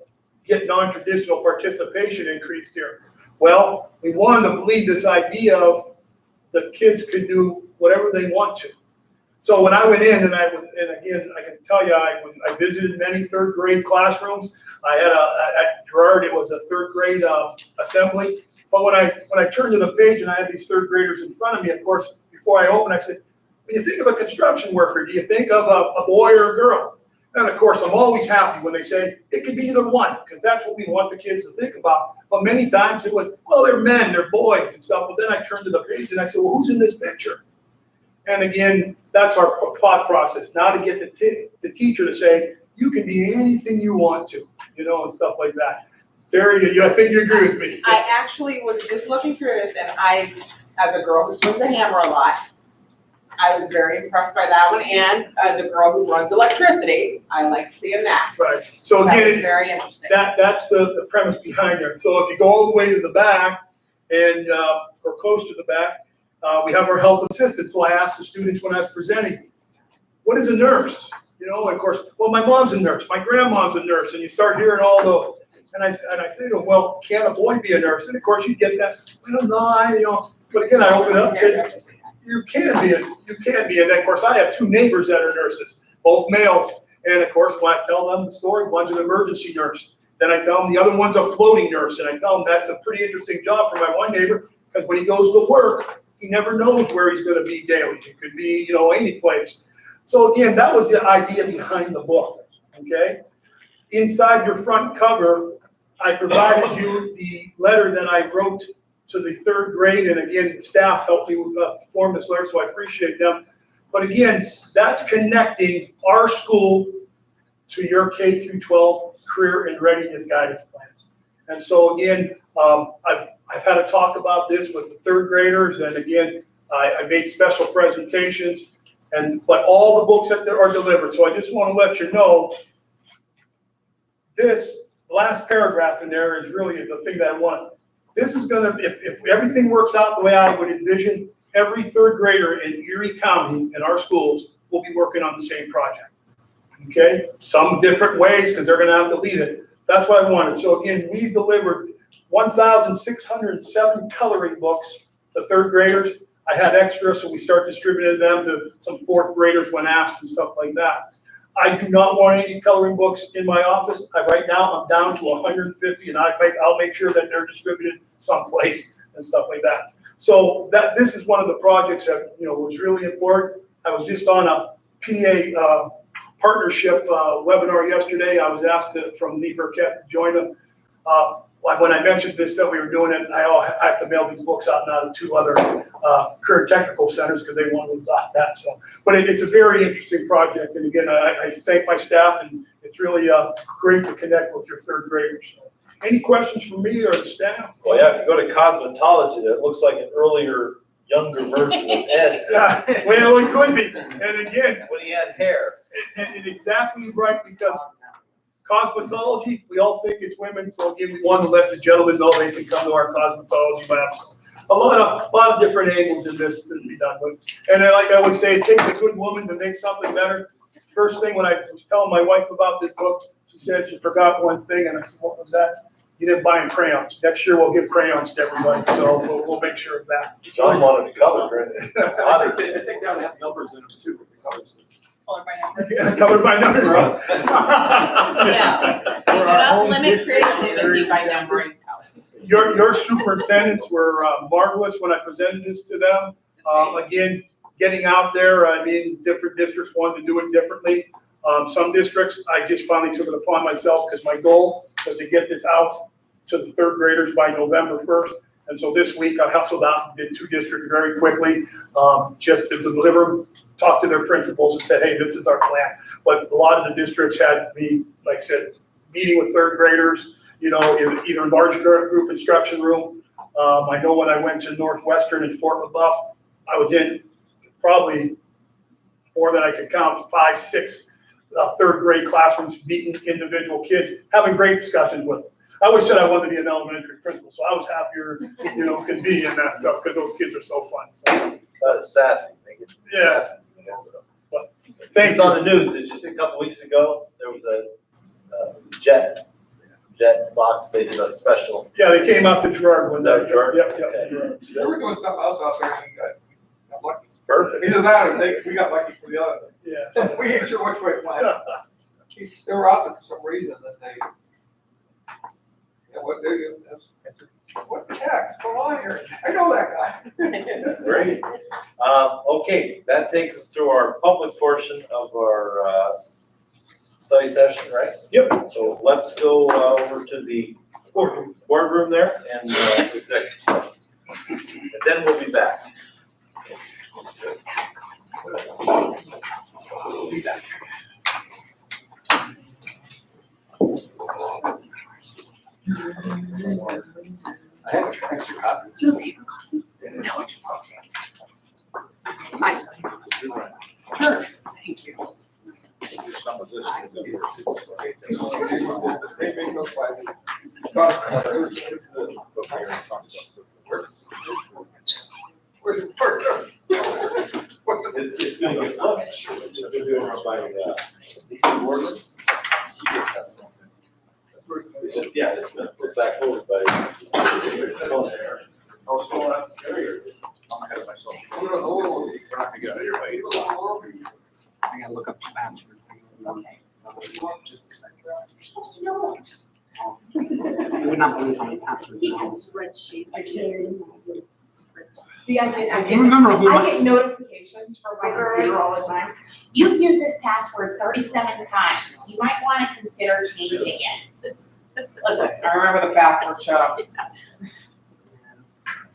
get non-traditional participation increased here. Well, we wanted to believe this idea of the kids could do whatever they want to. So when I went in, and again, I can tell you, I visited many third grade classrooms. I had at Gerard, it was a third grade assembly. But when I turned to the page and I had these third graders in front of me, of course, before I opened, I said, when you think of a construction worker, do you think of a boy or a girl? And of course, I'm always happy when they say it could be either one, because that's what we want the kids to think about. But many times it was, well, they're men, they're boys and stuff. But then I turned to the page and I said, well, who's in this picture? And again, that's our thought process, now to get the teacher to say, you can be anything you want to, and stuff like that. Terry, I think you agree with me. I actually was just looking through this, and I, as a girl who swings a hammer a lot, I was very impressed by that one, and as a girl who runs electricity, I like seeing that. Right. So That was again, very interesting. that's the premise behind it. So if you go all the way to the back and or close to the back, we have our health assistant. So I asked the students when I was presenting, what is a nurse? Of course, well, my mom's a nurse, my grandma's a nurse, and you start hearing all those. And I say to them, well, can a boy be a nurse? And of course, you get that. Well, no, but again, I open up and said, you can be, and then of course, I have two neighbors that are nurses, both males. And of course, when I tell them the story, one's an emergency nurse. Then I tell them the other one's a floating nurse, and I tell them that's a pretty interesting job for my one neighbor, because when he goes to work, he never knows where he's going to be daily. It could be, any place. So again, that was the idea behind the book, okay? Inside your front cover, I provided you the letter that I wrote to the third grade, and again, the staff helped me form this letter, so I appreciate them. But again, that's connecting our school to your K through 12 career and readiness guidance plans. And so again, I've had a talk about this with the third graders, and again, I made special presentations, but all the books that are delivered. So I just want to let you know, this last paragraph in there is really the thing that I want. This is going to, if everything works out the way I would envision, every third grader in Erie County in our schools will be working on the same project. Okay? Some different ways, because they're going to have to lead it. That's what I wanted. So again, we delivered 1,607 coloring books to third graders. I had extra, so we start distributing them to some fourth graders when asked and stuff like that. I do not want any coloring books in my office. Right now, I'm down to 150, and I'll make sure that they're distributed someplace and stuff like that. So this is one of the projects that was really important. I was just on a PA partnership webinar yesterday. I was asked from Lee Burkett to join them. Like when I mentioned this, that we were doing it, I have to mail these books out now to 2 other career technical centers because they want to adopt that. So, but it's a very interesting project. And again, I thank my staff, and it's really great to connect with your 3rd graders. So, any questions for me or the staff? Well, yeah, if you go to cosmetology, it looks like an earlier, younger version of Ed. Yeah, well, it could be. And again, When he had hair. and exactly right, because cosmetology, we all think it's women, so again, we want to let the gentlemen know they can come to our cosmetology lab. A lot of different angles in this to be done with. And then, like I always say, it takes a good woman to make something better. First thing when I was telling my wife about this book, she said she forgot one thing, and I said, what was that? You didn't buy him crayons. Next year we'll give crayons to everybody, so we'll make sure of that. John wanted to cover it. I think that would have numbers in them too, with the colors. Covered by numbers. No, we do not limit creativity by numbering colors. Your superintendents were marvelous when I presented this to them. Again, getting out there, I mean, different districts wanted to do it differently. Some districts, I just finally took it upon myself because my goal was to get this out to the 3rd graders by November 1st. And so this week I hustled out and did 2 districts very quickly, just to deliver, talk to their principals and said, hey, this is our plan. But a lot of the districts had me, like I said, meeting with 3rd graders, you know, in either large group instruction room. I know when I went to Northwestern in Fort LaBeouf, I was in probably more than I could count, 5, 6 3rd grade classrooms, meeting individual kids, having great discussions with them. I always said I wanted to be an elementary principal, so I was happier, you know, could be in that stuff because those kids are so fun. So. Sassy. Yeah. Sassy. But Things thanks on the news. Did you see a couple weeks ago, there was it was Jet Fox, they did a special. Yeah, they came out to Gerard. Was that Gerard? Yep, Okay. Gerard. They were doing something else out there, and got lucky. Perfect. Either that or we got lucky for the other. Yeah. We ain't sure which way it went. They were out there for some reason, and they, what the heck, come on here, I know that guy. Great. Okay, that takes us to our public portion of our study session, right? Yep. So let's go over to the boardroom there and executive session. And then we'll be back. We'll be back. I have an extra copy. Do you have a paper copy? No, it's perfect. Nice. Sure, thank you. Some of this. Where's it parked up? It's gonna get loved. We're doing it by DC boardroom. Yeah, it's gonna put back over by. I'm ahead of myself. I gotta look up the password. Okay. Just a second. You're supposed to know those. You would not believe how many passwords. He I have. has spreadsheets. I can't. See, I You remember who I my, get notifications from my computer all the time. You've used this password 37 times. You might want to consider changing it. Listen, I remember the password, shut up. And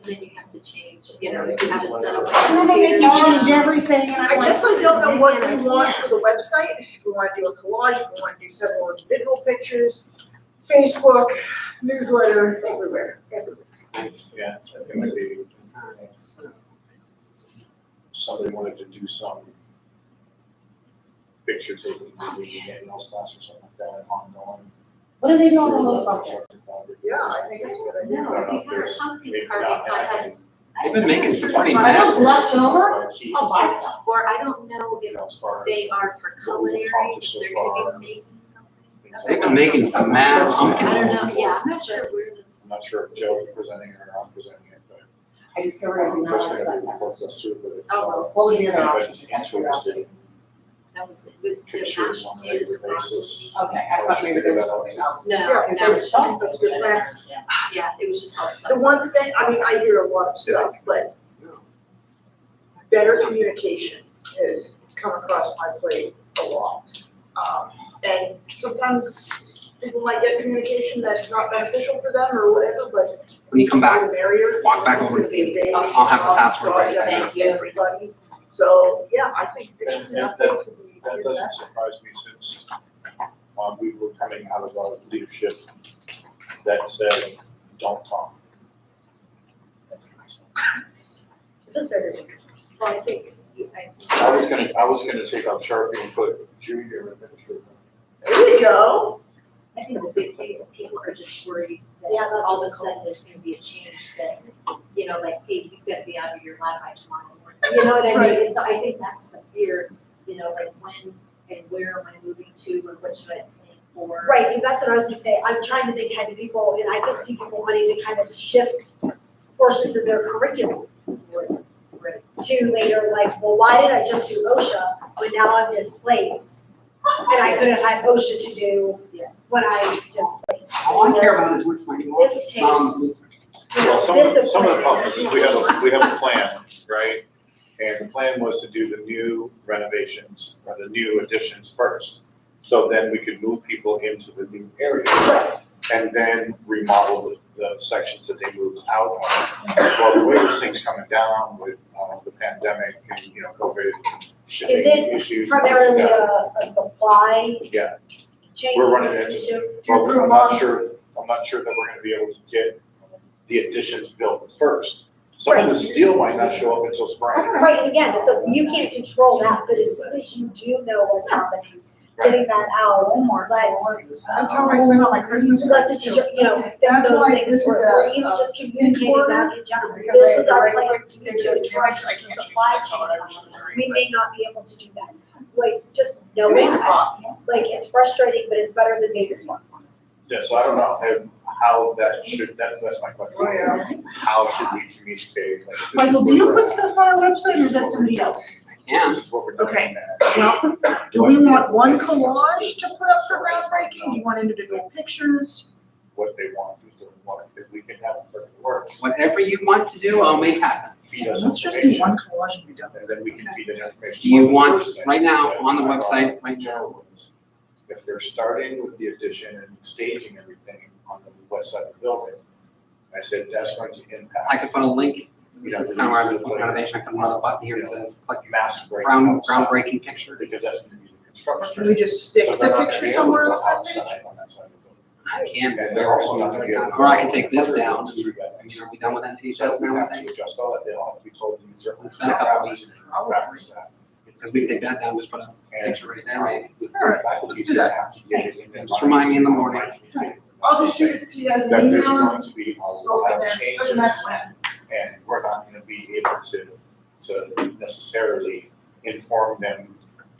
then you have to change, you know, you have it set up. And then they make you change everything and I I'm like. guess I don't know what you want Yeah. for the website, if you wanna do a collage, if you wanna do several individual pictures, Facebook, newsletter, everywhere. Yeah, I think maybe somebody wanted to do some pictures of maybe getting those class or something like that ongoing. What do they do on the most function? Yeah, I think it's a good idea. No, we have a pumpkin Maybe carving not contest, they've been making some pretty Are those massive. left over? I'll buy some. or I don't know if As far as they are for culinary, if they're gonna be making something. They've been making some mad pumpkin I don't know, balls. yeah, I'm not sure where this. I'm not sure if Joe's presenting it or not presenting it, but. I discovered I do not have Especially that. if it's a super- Oh, What was the other But option? actually, it's the that was, it was the pictures mashed on a potatoes regular and basis. broccoli. Okay, I thought maybe there was something else. No, Yeah, if no, there's something, that's a good plan. yeah, it was just all stuff. The one thing, I mean, I hear a lot of stuff, but better communication has come across my plate a lot. And sometimes people might get communication that's not beneficial for them or whatever, but. When you come back, the barrier, walk back this is over and gonna be a see. big I'll have the password right there. project for everybody. So, yeah, I think pictures and updates would be. That doesn't surprise me since, we were coming out of our leadership that said, don't talk. That's very, well, I think, I was gonna take out Sharpie and put junior administrator. There you go. I think the big thing is people are just worried that Yeah, that's all of a what sudden there's gonna be a change that, you know, like, hey, you've got to be out of your lab by tomorrow morning. You know what I mean? And so I think that's the fear, you know, like when and where am I moving to and what should I plan for? right, because that's what I was gonna say, I'm trying to think ahead of people, and I could see people wanting to kind of shift portions of their curriculum to later, like, well, why did I just do OSHA when now I'm displaced? And I could have had OSHA to do when I displaced. All I care about is which one you want. This takes, Well, some of discipline. the problems is we have a plan, right? And the plan was to do the new renovations or the new additions first. So then we could move people into the new area and then remodel the sections that they moved out of. Well, the way this thing's coming down with the pandemic and, COVID, shipping Is it issues. primarily yeah, a supply Yeah, chain we're running issue? into, well, I'm not sure that we're gonna be able to get the additions built first. Some of the steel might not show up until spring. Right, and again, it's you can't control that, but as soon as you do know what's happening, getting that out, That's how I send out my Christmas let's, cards too. those why things, this is or a- even just communicating that in general. Because This I was our already plan clicked to save do as the damage, I direction can't of change supply that color, I chain. don't know. We may not be able to do that. Like, just knowing, like, it's frustrating, but it's better than being smart. Yeah, so I don't know how that's my question. Oh, yeah. How should we communicate? Like, this is Michael, do where you we're put at. stuff on our website or is that somebody else? Yeah. This is what we're doing. Okay. now. Well, do we want one collage to put up for groundbreaking? Do you want individual pictures? What they want, who's doing what, if we can have it for the work. Whatever you want to do, I'll make happen. Feed us Let's just do information, one collage and be done. and then we can feed it information. Do you One of the want, first things right now, that on the I website, brought right now, Joe was, if they're starting with the addition and staging everything on the west side of the building, I said, that's going to impact. I could put a link, You this know, is the kind of where I use would of put the- renovation, I put another button here that says, click mass break outside, groundbreaking picture. because that's going to be the Or construction. can we just stick So they're the not gonna picture be able to somewhere go on that page? outside on that side of the building. I can, And they're also not gonna be able to. or I can take this down, Through that. and are we done with So NTHS we now, I have think? to adjust all that, they'll have to be told to use their. It's been a couple weeks. Practice that. Because we can take that down, just put a And picture right there, right? the Alright, faculty let's do that. have to get it in their Just remind me in the morning. I'll just shoot it to you as an That there's email. going to be a Go lot from of there. changes, Doesn't that plan? and we're not gonna be able to necessarily inform them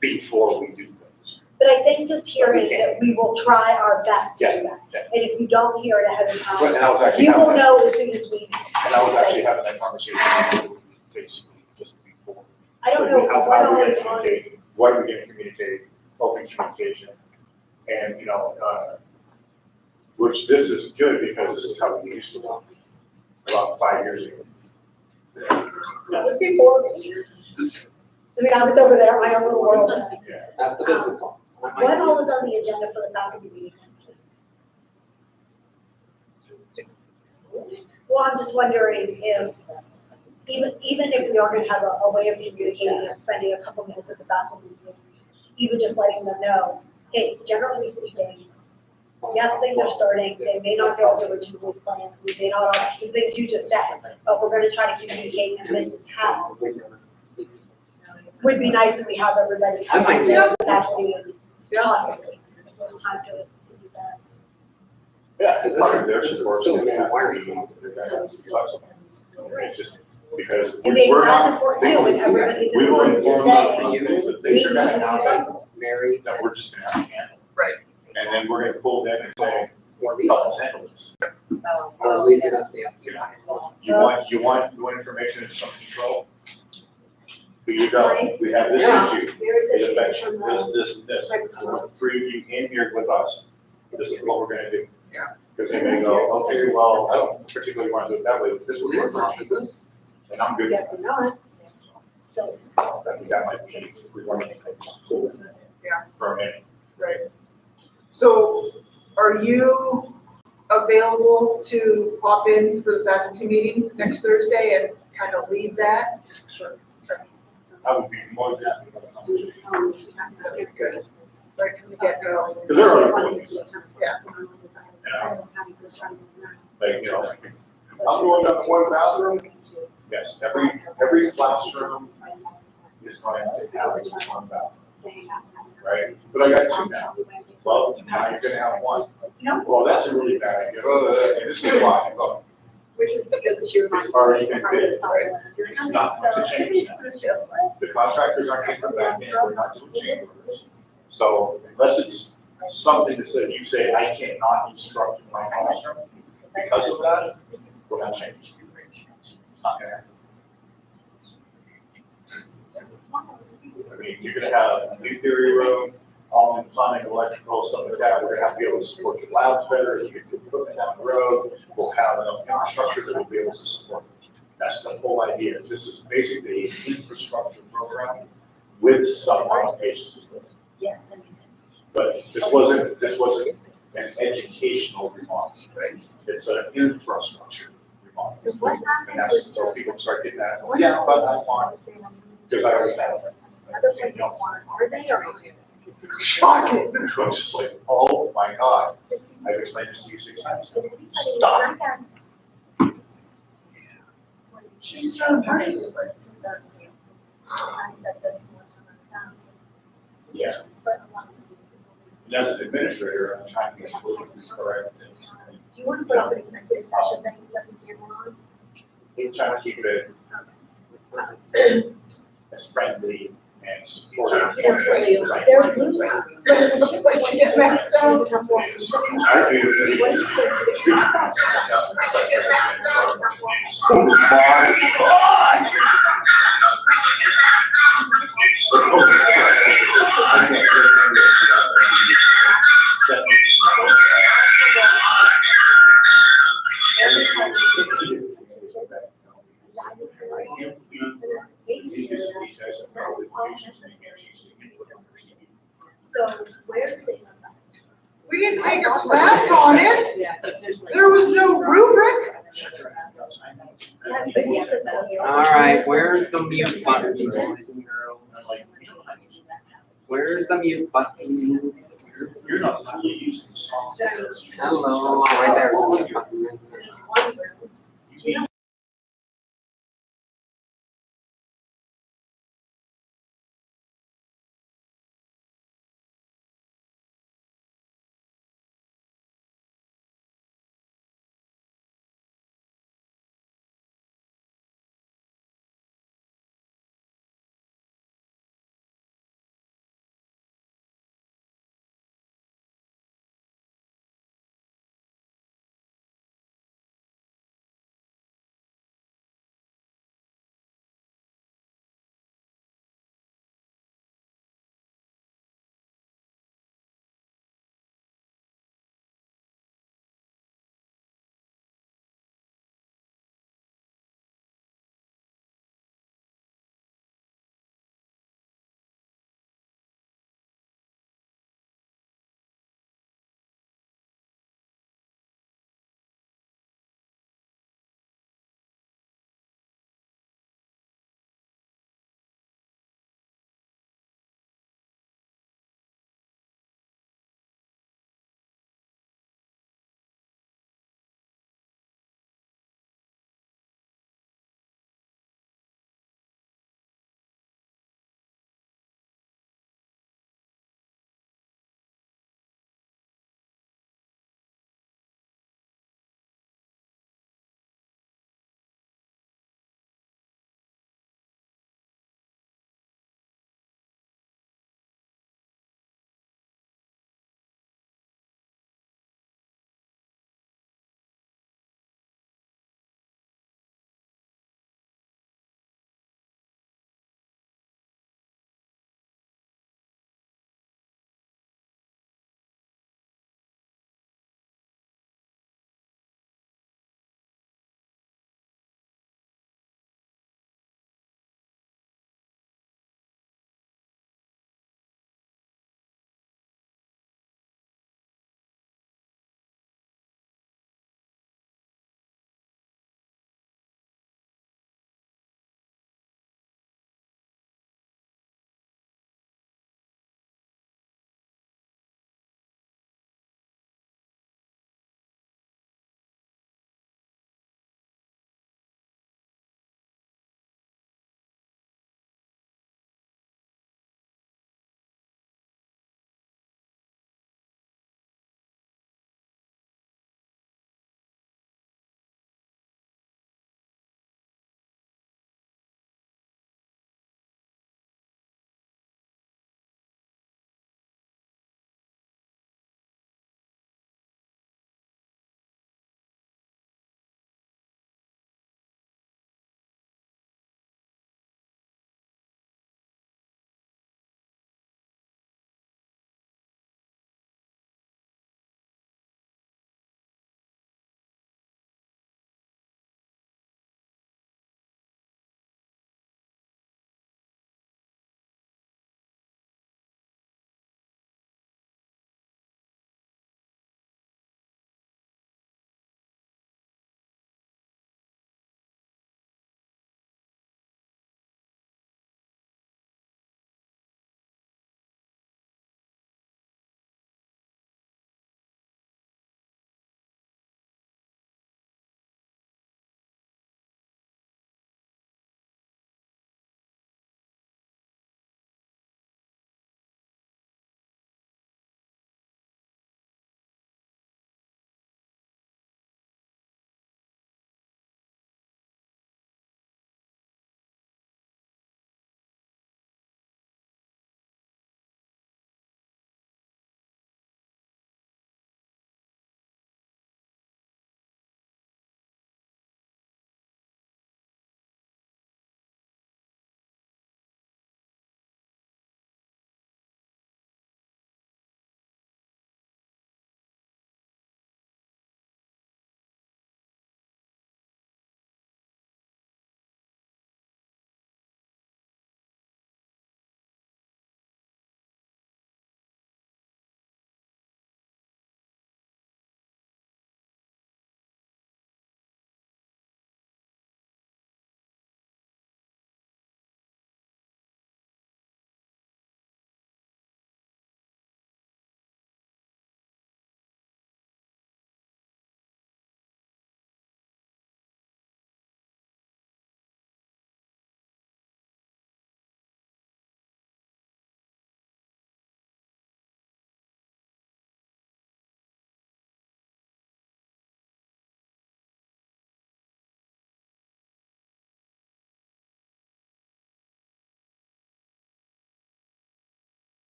before we do things. But I think just hearing that we will try our best to do that. Yeah. And if you don't hear it ahead of But, time, and I was actually you will having, know as soon as we know. and I was actually having that conversation with you basically just before. I don't So know how what are all we is gonna on. communicate? What are we gonna communicate, open communication? And, which this is good because this is how we used to work about 5 years ago. That was before me. I mean, I was over there, in my own little world. Yeah. That's the business one. What all is on the agenda for the faculty meeting next week? Well, I'm just wondering if, even if we are gonna have a way of communicating, of spending a couple minutes at the faculty meeting, even just letting them know, hey, generally speaking, yes, things are starting, they may not go as originally planned, we may not all do things you just said, but we're gonna try to communicate, and this is how. Would be nice if we have everybody come in there, actually, and possibly, so it's time to do that. Yeah, it's part of their This is support. still so they have to wiring. be- they're gonna have to be flexible. It's just because And maybe we're that's not. important too, when everybody's We will important to inform them say, for you, that we things are gonna need to be happen, flexible. Mary, that we're just gonna have to handle. Right. And then we're gonna pull them and say, or help Lisa, us handle this. or Lisa, that's the. You want information and some control? Here you go, we have this issue, There is it a affects from this. The three of you in here with us, this is what we're gonna do. Yeah. Because they may go, okay, well, I don't particularly want to do it that way, but this would work for me, and I'm good. Yes and not. So, I think that might be, we want to cool Yeah. for a minute. Right. So are you available to pop in for the faculty meeting next Thursday and kind of lead that? I would be more than happy. Okay, good. Right from the get-go. Because they're already doing it. Yeah. Like, you know, I'm going down to one bathroom. Yes, every classroom is going to have one bathroom, right? But I got two now. Well, now you're gonna have one. Well, that's a really bad idea. And this is why, look, Which is good that you're. it's already been bid, right? It's not going to change now. The contractors aren't gonna come back in, we're not doing change orders. So unless it's something that says, you say, I cannot instruct in my classroom because of that, we're not changing. It's not gonna happen. I mean, you're gonna have a new theory room, all in plumbing, electrical, stuff like that. We're gonna have to be able to support your labs better, you can put equipment down the road. We'll have enough infrastructure that we'll be able to support. That's the whole idea. This is basically an infrastructure program with some modifications. Yes. But this wasn't an educational remodel, right? It's an infrastructure remodel. And that's, so people start getting that, oh, yeah, but I want, because I already have it. You know, Are they or not? shocking. I was just like, oh my God. I've explained this to you 6 times. Stop. She's so nice. Yeah. And as an administrator, I'm trying to get a little bit correct things. Do you want to put up an executive session thing, set the camera on? I'm trying to keep it as friendly and supportive. It's really, as I they're can. blue. So it's like she get maxed out. I do. What is Oh my God. I can't So where do they live? We didn't take a class on it. There was no rubric. All right, where's the mute button, boys and girls? Where's the mute button? You're not fully using software. Hello, right there's the mute button, isn't it?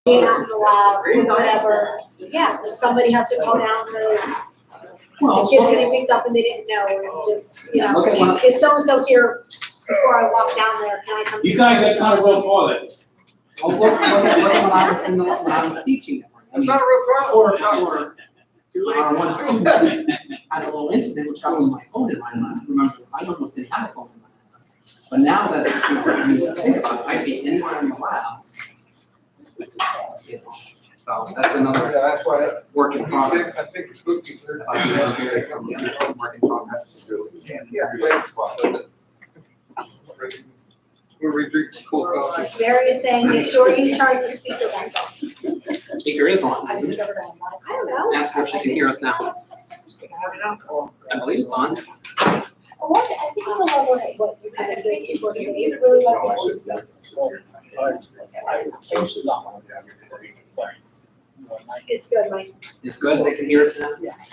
has to allow, whatever. Yeah, so somebody has to go down because the kids getting picked up and they didn't know, and just, you know, Look at one. is so-and-so here before I walk down there, can I come? You guys just gotta go toilet. Well, look at when I was teaching. I mean, Not a real problem. one student had a little incident which got my phone in my hand. I remember, I almost didn't have a phone in my hand. But now that it's, you know, I mean, think about it, I can be anywhere in the lab. You know, so that's another Yeah, that's why. work in progress. I think it's good. Work in progress. We're redrinking school coffee. Mary is saying, make sure you turn the speaker back on. Speaker is on. I discovered I don't know. Ask her if she can hear us now. I believe it's on. I think it's a level head, what you kind of drink before the meeting, you really like it. It's good, Mike. It's good, they can hear us now? Yes.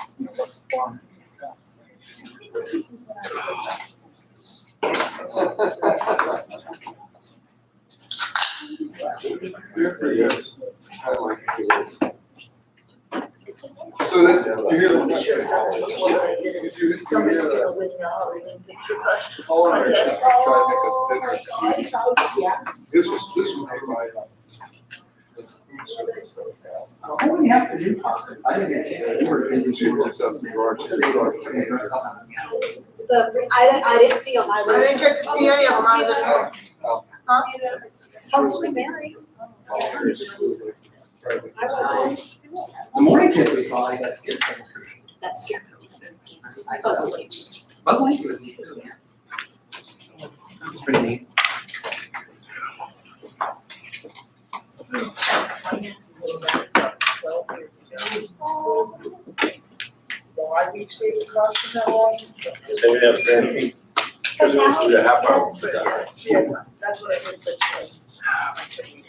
So that, you hear the. Somebody's gonna win the Halloween picture Oh, I contest. tried to make us dinner. Yeah. This was made by. I only have to do process. I didn't get it. We're busy. I didn't see them, I was. I didn't get to see any of them, I was at home. Huh? Hopefully Mary. I wasn't. The morning kids we saw, I got scared. That's scary. Buzz Lightyear was neat too, yeah. It was pretty neat. Why we say the cost of that long? They would have very neat. A half hour. That's what I did for today.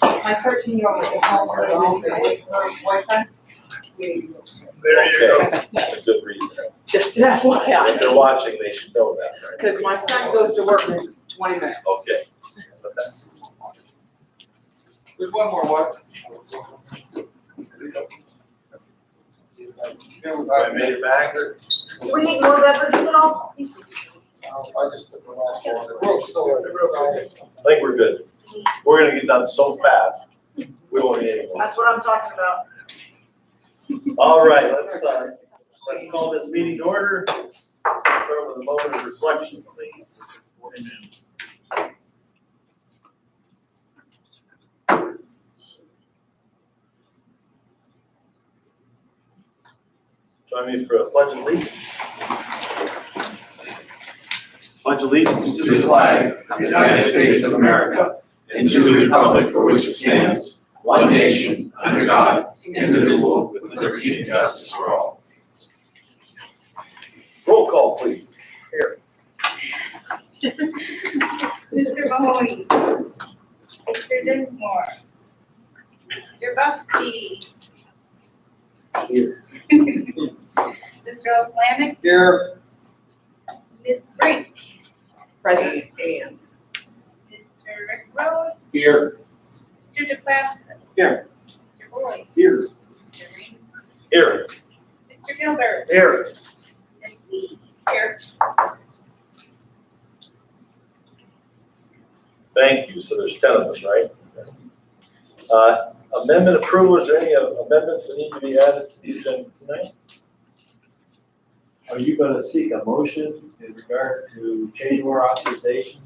My 13-year-old was at home alone with her boyfriend. There you go. That's a good reason. Just that one, If they're watching, they should know that, right? Because my son goes to work in 20 minutes. Okay. What's There's one more, what? that? I made it back. Do we need more beverages at all? I just took the last one. The world's still in the I think we're good. We're gonna get done so fast, we won't need any more. That's what I'm talking about. All right, let's call this meeting to order. Start with a moment of reflection, please. Join me for a pledge of allegiance. Pledge allegiance to the flag of the United States of America and to the republic for which it stands, one nation, under God, indivisible, with liberty and justice for all. Roll call, please. Mr. Mahoney. Mr. Dinsmore. Mr. Buskey. Here. Mr. Oslamic. Here. Ms. Brink. President and. Mr. Rick Rowe. Here. Mr. DePlaska. Here. Mr. Boyd. Here. Mr. Reed. Here. Mr. Gilbert. Here. Ms. Lee. Here. Thank you. So there's 10 of us, right? Amendment approval, is there any amendments that need to be added to the agenda tonight? Are you gonna seek a motion in regard to change order authorization,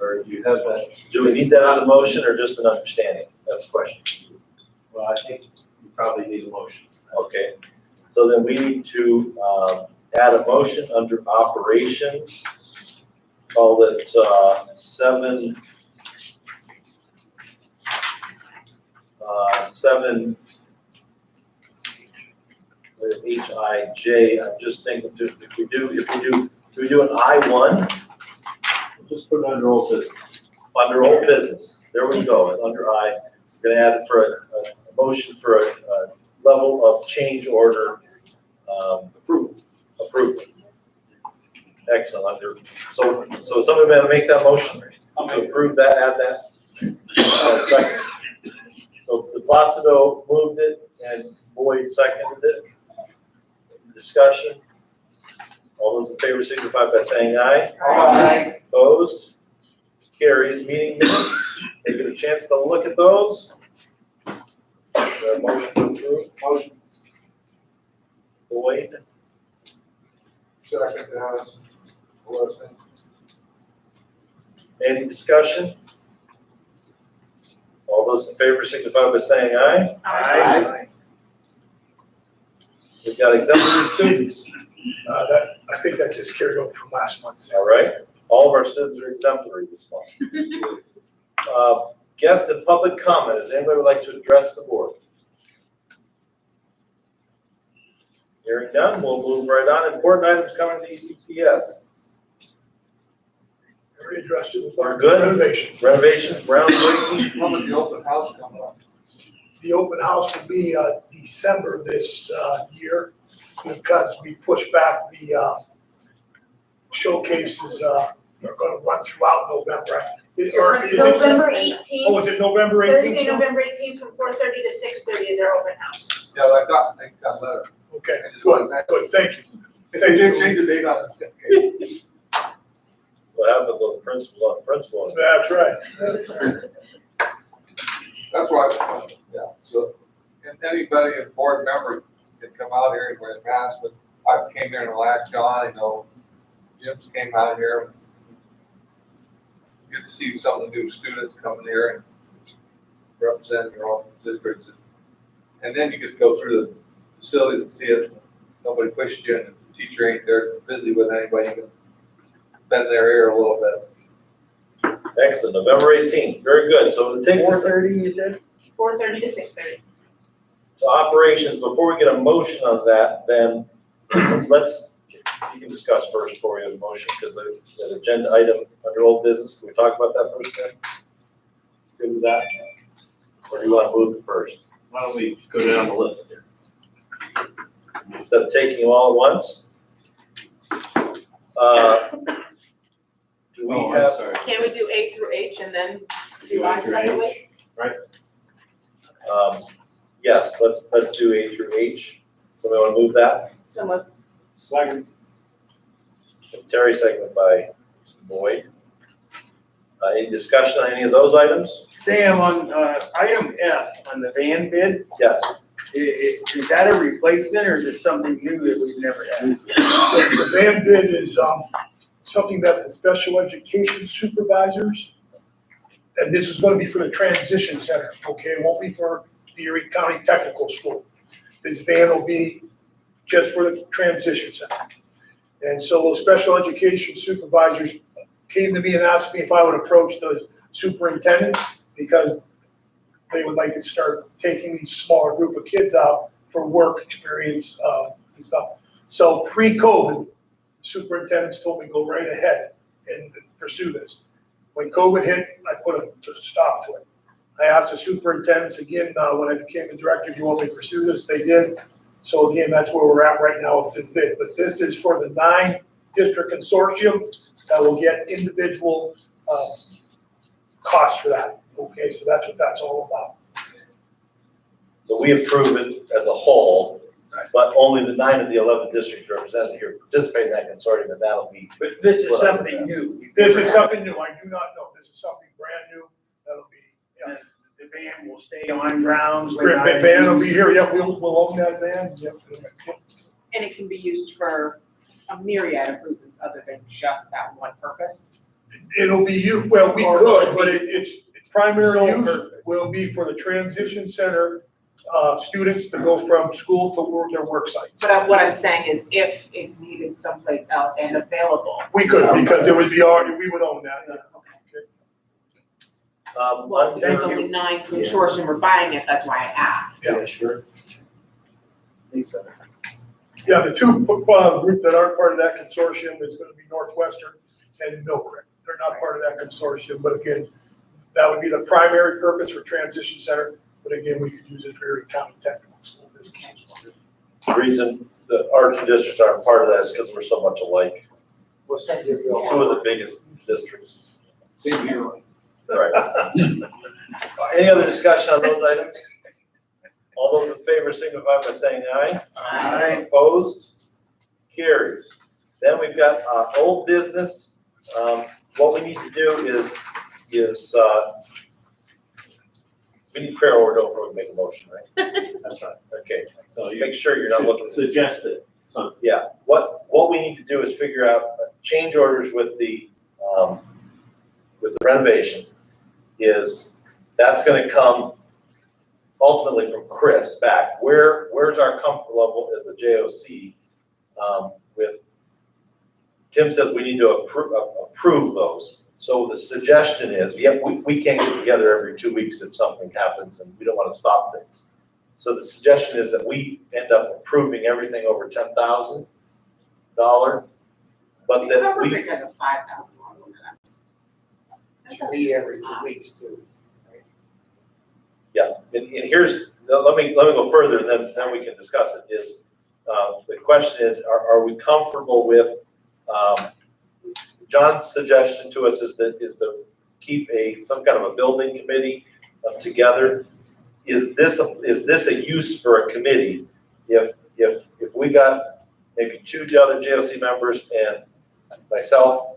or do you have that? Do we need that as a motion or just an understanding? That's the question. Well, I think you probably need a motion. Okay, so then we need to add a motion under operations. Call it 7 HIJ. I'm just thinking, if we do an I1 Just put it under old business. under old business? There we go. Under I, we're gonna add it for a motion for a level of change order approval. Excellent. So somebody better make that motion to approve that, add that. Second. So De Placido moved it and Boyd seconded it. Discussion. All those in favor signify by saying aye. Aye. Opposed? Carries. Meeting minutes. They get a chance to look at those. Motion to approve. Motion. Boyd. Second, Wilson. Any discussion? All those in favor signify by saying aye. Aye. We've got exemplary students. I think that just carried over from last month. All right. All of our students are exemplary this month. Guest and public comment. Does anybody would like to address the board? Hearing none, we'll move right on. Important items coming to ECTS. Already addressed it with We're our good. renovation. Renovations, groundbreaking. When would the open house come up? The open house will be December this year because we pushed back the showcases. They're going to run throughout November. It's November 18th. Oh, is it November 18th? Thursday, November 18th from 4:30 to 6:30 is our open house. Yeah, I got a letter. Okay, good, thank you. They did change the date on it. What happens on the principal? That's right. That's why, yeah, so, and anybody, a board member can come out here and wear a mask, but I came here in the last John, Jim's came out here. Good to see some of the new students coming here and representing your own districts. And then you just go through the facilities and see it, nobody pushed you, and the teacher ain't there busy with anybody, you can bend their ear a little bit. Excellent. November 18th. Very good. So it takes us 4:30, you said? 4:30 to 6:30. to operations. Before we get a motion on that, then you can discuss first before we have a motion, because there's an agenda item under old business. Can we talk about that first then? Good with that? Or do you want to move it first? Why don't we go down the list here? Instead of taking them all at once? Do we Oh, I'm have, sorry. Can we do A through H and then do I separately? yes, let's do A through H. Somebody want to move that? So Second. Terry, seconded by Mr. Boyd. Any discussion on any of those items? Sam, on item F, on the van bid, Yes. is that a replacement or is it something new that we've never had? The van bid is something that the special education supervisors, and this is going to be for the transition center, okay? It won't be for the Erie County Technical School. This van will be just for the transition center. And so those special education supervisors came to me and asked me if I would approach the superintendents, because they would like to start taking these smaller group of kids out for work experience and stuff. So pre-COVID, superintendents told me go right ahead and pursue this. When COVID hit, I put a stop to it. I asked the superintendents again when I became the director, do you want me to pursue this? They did. So again, that's where we're at right now with this bid. But this is for the 9-district consortium that will get individual costs for that. Okay, so that's what that's all about. So we approve it as a whole, but only the 9 of the 11 districts represented here participate in that consortium, and that'll be. But this is something new. This is something new. I do not know. This is something brand new. That'll be, yeah. The van will stay on grounds. The van will be here. Yep, we'll own that van. Yep. And it can be used for a myriad of reasons other than just that one purpose. It'll be you, well, we could, but its primary use will be for the transition center students to go from school to their work sites. But what I'm saying is if it's needed someplace else and available. We could, because it would be we would own that. Well, there's only 9 consortium we're buying it, that's why I asked. Yeah, sure. Lisa. Yeah, the two group that aren't part of that consortium is gonna be Northwestern and Mill Creek. They're not part of that consortium, but again, that would be the primary purpose for transition center. But again, we could use it for Erie County Technical School District. The reason that our two districts aren't part of that is because we're so much alike. We'll send you a bill. Two of the biggest districts. Same here. Right. Any other discussion on those items? All those in favor signify by saying aye. Aye. Opposed? Carries. Then we've got, old business. What we need to do is, we need fair order before we make a motion, right? That's right. Okay, So you make sure you're not looking. suggested something. Yeah, what we need to do is figure out change orders with the renovation that's gonna come ultimately from Chris back. Where's our comfort level as a JOC, with, Tim says we need to approve those. So the suggestion is, we can't get together every 2 weeks if something happens and we don't wanna stop things. So the suggestion is that we end up approving everything over $10,000, but that Cover we. because of $5,000 limit. Me every 2 weeks too. Yeah, and here's, let me go further, and then we can discuss it, is, the question is, are we comfortable with, John's suggestion to us is to keep some kind of a building committee together. Is this a use for a committee? If we got maybe 2 other JOC members and myself,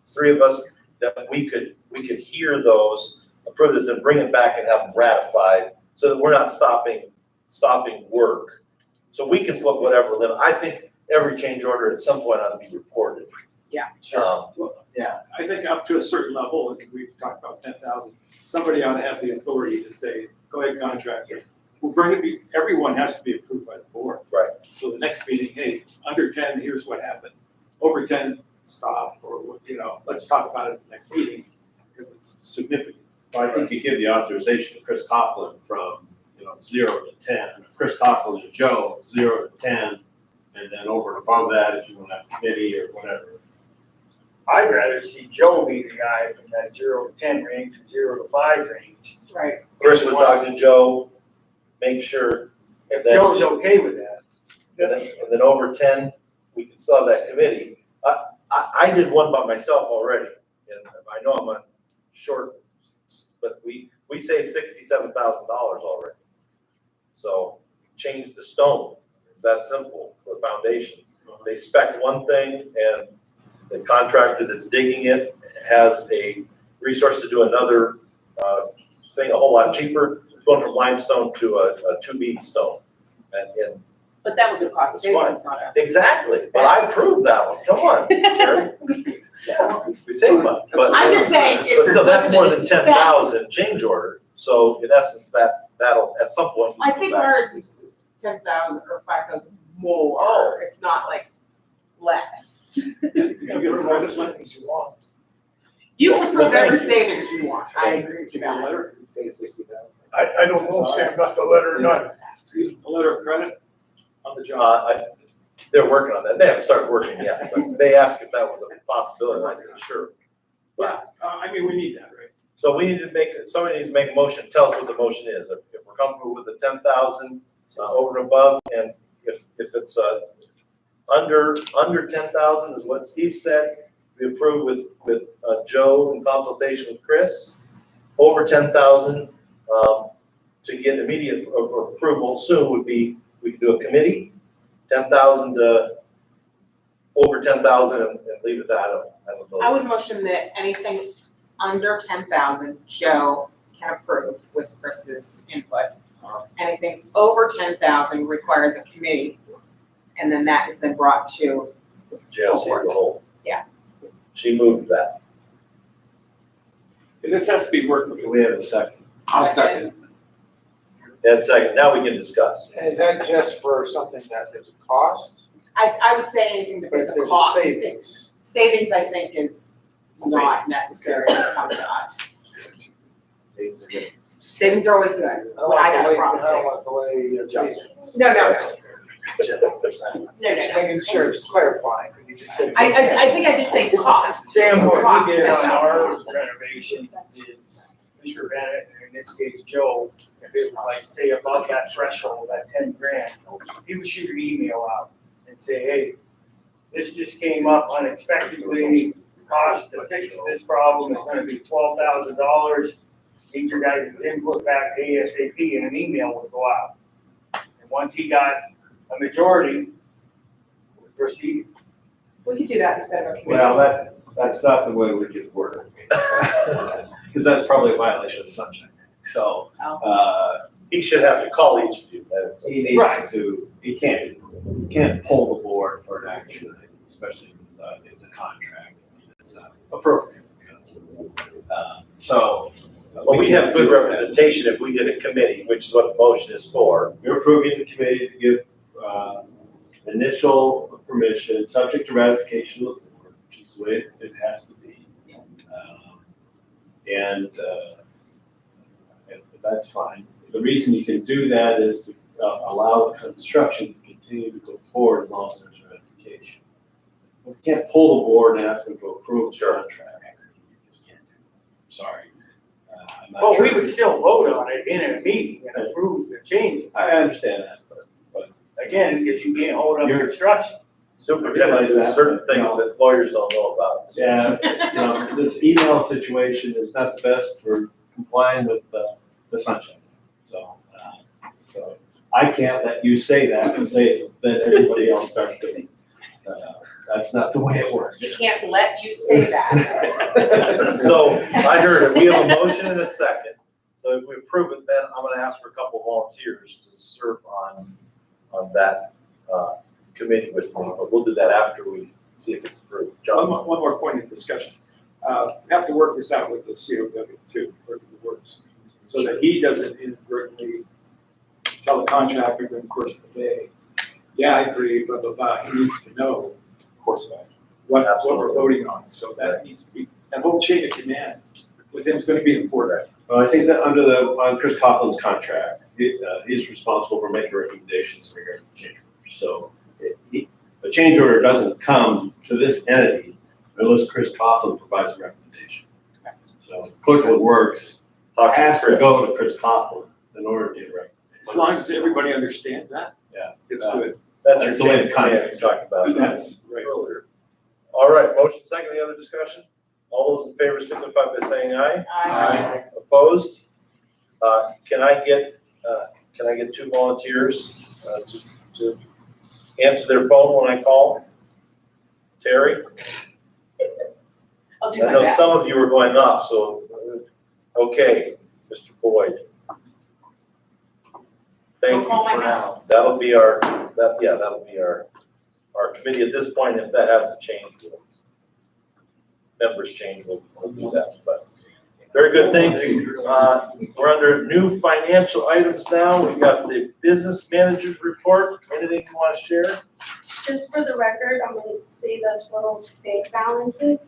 3 of us, that we could hear those, approve this, and bring it back and have them ratified, so that we're not stopping work. So we can put whatever limit. I think every change order at some point ought to be reported. Yeah, Yeah, I think up to a certain level, and we've talked about 10,000, somebody ought to have the authority to say, go ahead, contractor. We'll bring it, everyone has to be approved by the board. Right. So the next meeting, hey, under 10, here's what happened. Over 10, stop, or, let's talk about it at the next meeting, because it's significant. Well, I think you give the authorization to Chris Coughlin from, 0 to 10, Chris Coughlin and Joe, 0 to 10, and then over and above that, if you want to have a committee or whatever. I'd rather see Joe be the guy from that 0 to 10 range, 0 to 5 range. right. Chris would talk to Joe, make sure. If Joe's okay with that. And then over 10, we can still have that committee. I did one by myself already, and I know I'm on short, but we saved $67,000 already. So change the stone. It's that simple for foundation. They spec one thing, and the contractor that's digging it has a resource to do another thing a whole lot cheaper, going from limestone to a 2B stone. And But that was a cost It's fine. savings, not a. exactly, but I proved that one. Come on, Jerry. Yeah, we saved money, but. I'm just saying, But it's. still, that's more than 10,000 change order. So in essence, that'll, at some point. I think ours is 10,000 or 5,000 more. Oh. It's not like less. You can get more as you want. You can Well, prove every thank you. savings you want. I agree with you Give a on that. letter, Say 60,000. I don't know, Sam, about the letter or not. a letter of credit on the job. They're working on that. They haven't started working yet, but they asked if that was a possibility, and I said, sure. Yeah, we need that, right? So we need to somebody needs to make a motion, tell us what the motion is. If we're comfortable with the 10,000 over and above, and if it's under 10,000 is what Steve said, we approve with Joe in consultation with Chris. Over 10,000, to get immediate approval soon would be, we could do a committee, 10,000 to over 10,000 and leave it at that. I don't know. I would motion that anything under 10,000, Joe can approve with Chris's input. Anything over 10,000 requires a committee, and then that is then brought to. JLC as a whole. Yeah. She moved that. And this has to be worked with. Do we have a second? I'll second. And second, now we can discuss. And is that just for something that there's a cost? I would say anything that there's a There's a cost. savings. It's- Savings, I think, is not necessary to come to us. Savings are always good, but I got a problem I don't with want savings. the way savings. No. Just making sure, just clarifying, because you just said. I think I did say cost. Sam, what Cost we did on 10,000. our renovation is Mr. Bennett, and in this case Joe, if it was like, say above that threshold, that 10 grand, he would shoot an email out and say, hey, this just came up unexpectedly, cost to fix this problem is gonna be $12,000. Need your guys' input back ASAP and an email will go out. And once he got a majority, we'll proceed. We could do that instead of a committee. Well, that's not the way we could work. Because that's probably a violation of sunshine. So, He should have to call each of you. he needs to, he can't pull the board for an action, especially if it's a contract. It's appropriate. So. Well, we have good representation if we did a committee, which is what the motion is for. We're approving the committee to give initial permission, subject to ratification of the board, which is the way it has to be. And that's fine. The reason you can do that is to allow the construction to continue to go forward as long as there's ratification. We can't pull the board and ask them to approve a contract. Sorry. I'm not Well, we sure. would still vote on it in a meeting and approve the changes. I understand that, but Again, because you can't hold up construction. Superintendent, there's certain things that lawyers don't know about. So. yeah, this email situation is not the best for complying with the sunshine. So I can't let you say that and say it, then everybody else starts doing it. That's not the way it works. We can't let you say that. So I heard it. We have a motion and a second. So if we approve it, then I'm gonna ask for a couple of volunteers to serve on that committee with me, but we'll do that after we see if it's approved. John? One more point of discussion. We have to work this out with the COW too, where it works, so that he doesn't inadvertently tell the contractor during the course of the day, yeah, I agree, blah, blah, blah. He needs to know, of course, what we're voting on. So that needs to be, that whole chain of command with him is going to be important. Well, I think that on Chris Coughlin's contract, he's responsible for making recommendations regarding the change order. So the change order doesn't come to this entity unless Chris Coughlin provides a recommendation. So Clerk of the Works has to go to Chris Coughlin in order to get a recommendation. As long as everybody understands that, Yeah. it's good. That's your the way chain the of command contract you talked about That's right. earlier. All right, motion second, any other discussion? All those in favor signify by saying aye. Aye. Opposed? Can I get two volunteers to answer their phone when I call? Terry? I'll do I my know best. some of you are going off, so, okay, Mr. Boyd. Thank you Don't call my for house. now. That'll be our committee at this point. If that has to change, members change, we'll do that, but. Very good, thank you. We're under new financial items now. We've got the business manager's report. Anything you want to share? Just for the record, I'm going to say the total bank balances.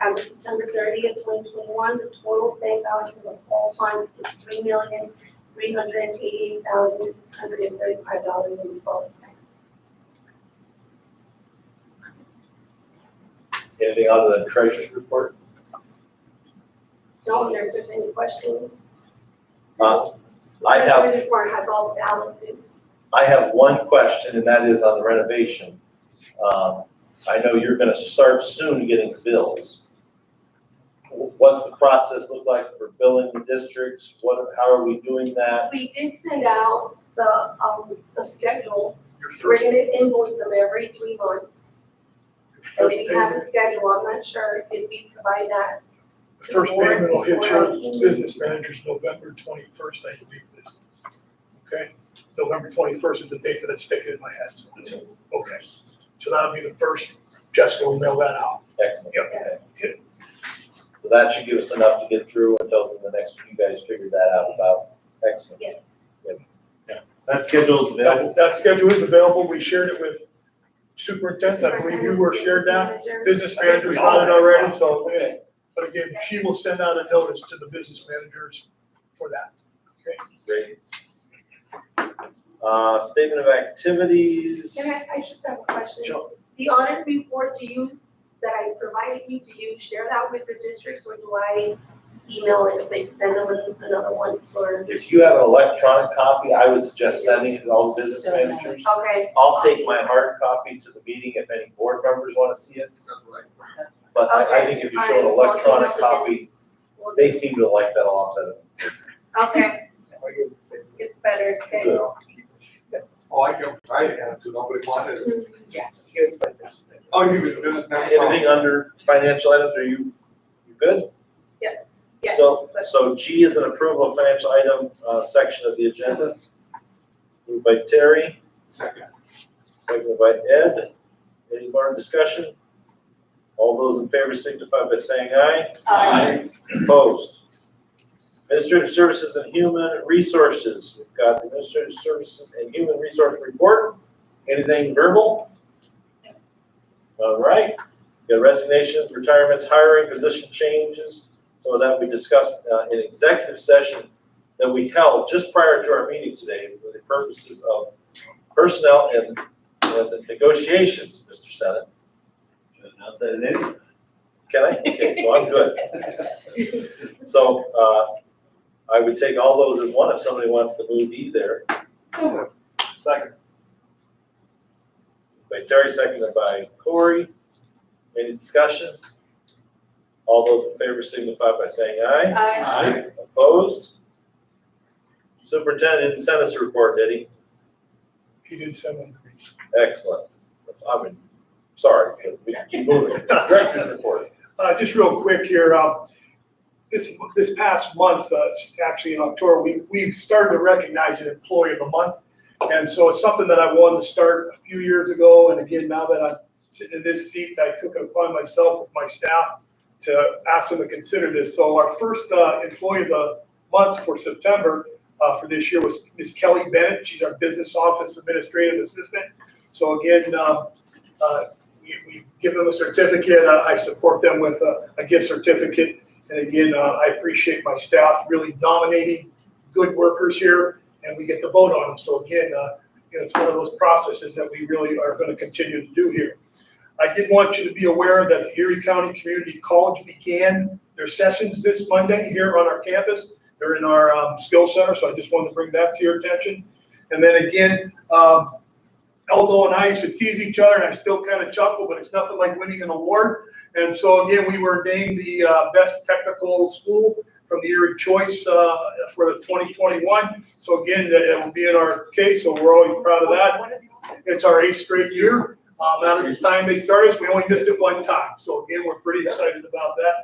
As of September 30th, 2021, the total bank balances of all funds is $3,388,635.12. Anything other than treasurer's report? Don't know if there's any questions. I The have, report has all the balances. I have one question, and that is on the renovation. I know you're gonna start soon getting bills. What's the process look like for billing the districts? How are we doing that? We did send out the schedule. We're gonna invoice them every 3 months. So we have a schedule. I'm not sure if we provide that. The first payment will hit your business managers November 21st, I believe it is. Okay? November 21st is the date that it's sticking in my head. Okay. So that'll be the first, Jessica will mail that out. Excellent. Yep. Okay. So that should give us enough to get through until the next, you guys figure that out about. Excellent. Yes. That schedule is available. That schedule is available. We shared it with superintendent. I believe you were shared that. Business managers got it already, so, yeah. But again, she will send out a notice to the business managers for that. Okay? Great. Statement of activities. Can I just have a question? Sure. The audit report, that I provided you, do you share that with the districts or do I email it, they send them another one for? If you have an electronic copy, I would suggest sending it to all the business managers. Okay. I'll take my hard copy to the meeting if any board members want to see it. But I think if you show an electronic copy, they seem to like that a lot better. Okay. It's better, okay. So, Oh, I have to, nobody wanted it. Yeah. Oh, you was just now. anything under financial items, are you good? Yes. Yes. So G is an approval of financial item, section of the agenda. Moved by Terry, Second. seconded by Ed. Any more discussion? All those in favor signify by saying aye. Aye. Opposed? Administrative Services and Human Resources. We've got Administrative Services and Human Resource Report. Anything verbal? All right. We've got resignations, retirements, hiring, position changes. Some of that we discussed in executive session that we held just prior to our meeting today for the purposes of personnel and negotiations, Mr. Senate. Announce that in any. Can I? Okay, so I'm good. So I would take all those as one if somebody wants to move E there. So Second. By Terry, seconded by Corey. Any discussion? All those in favor signify by saying aye. Aye. Opposed? Superintendent didn't send us a report, did he? He did send one to me. Excellent. Sorry, we keep moving. Director's report. Just real quick here, this past month, actually in October, we started to recognize an employee of the month. And so it's something that I wanted to start a few years ago. And again, now that I'm sitting in this seat, I took it upon myself with my staff to ask them to consider this. So our first employee of the month for September for this year was Ms. Kelly Bennett. She's our business office administrative assistant. So again, we give them a certificate. I support them with a gift certificate. And again, I appreciate my staff really nominating good workers here, and we get to vote on them. So again, it's one of those processes that we really are going to continue to do here. I did want you to be aware that the Erie County Community College began their sessions this Monday here on our campus. They're in our skills center, so I just wanted to bring that to your attention. And then again, Eldo and I used to tease each other, and I still kind of chuckle, but it's nothing like winning an award. And so again, we were named the best technical school from the Erie Choice for the 2021. So again, it will be in our case, so we're always proud of that. It's our 8th straight year. Out of the time they started, we only missed it one time. So again, we're pretty excited about that.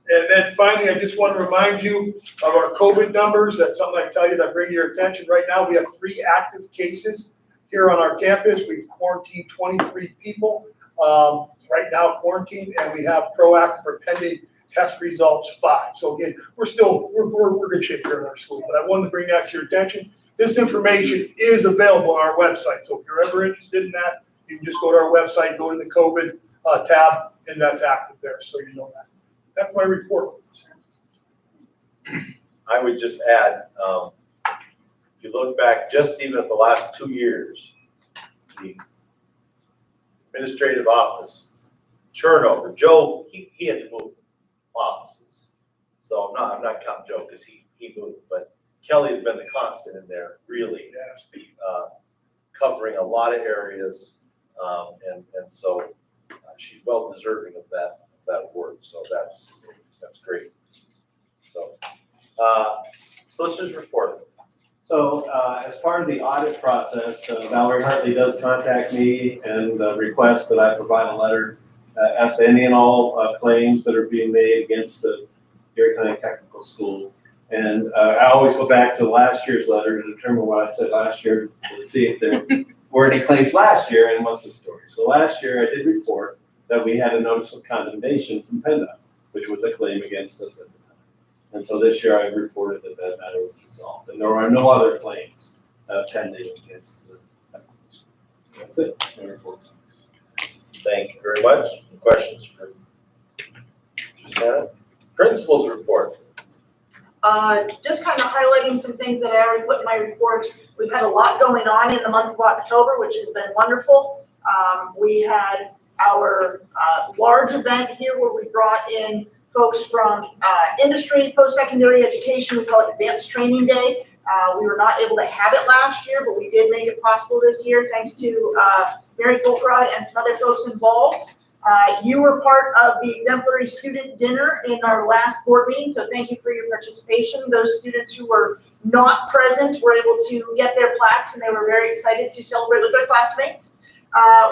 And then finally, I just want to remind you of our COVID numbers. That's something I tell you that I bring to your attention. Right now, we have 3 active cases here on our campus. We've quarantined 23 people right now quarantined, and we have proactive or pending test results 5. So again, we're good shape here in our school, but I wanted to bring that to your attention. This information is available on our website. So if you're ever interested in that, you can just go to our website, go to the COVID tab, and that's active there. So you know that. That's my report. I would just add, if you look back just even at the last 2 years, the administrative office turnover, Joe, he had to move offices. So I'm not counting Joe because he moved, but Kelly has been the constant in there, really, covering a lot of areas. And so she's well deserving of that award. So that's great. So solicitor's report. So as part of the audit process, Valerie Hartley does contact me and request that I provide a letter as to any and all claims that are being made against the Erie County Technical School. And I always go back to last year's letter to determine what I said last year to see if there were any claims last year and what's the story. So last year I did report that we had a notice of condemnation from PennDOT, which was a claim against us at the time. And so this year I reported that that matter was resolved, and there are no other claims pending against the technical school. That's it. My report. Thank you very much. Any questions for Mr. Senate? Principal's report. Just kind of highlighting some things that I already put in my report. We've had a lot going on in the month of October, which has been wonderful. We had our large event here where we brought in folks from industry, post-secondary education. We call it Advanced Training Day. We were not able to have it last year, but we did make it possible this year thanks to Mary Fulkrod and some other folks involved. You were part of the exemplary student dinner in our last board meeting, so thank you for your participation. Those students who were not present were able to get their plaques, and they were very excited to celebrate with their classmates.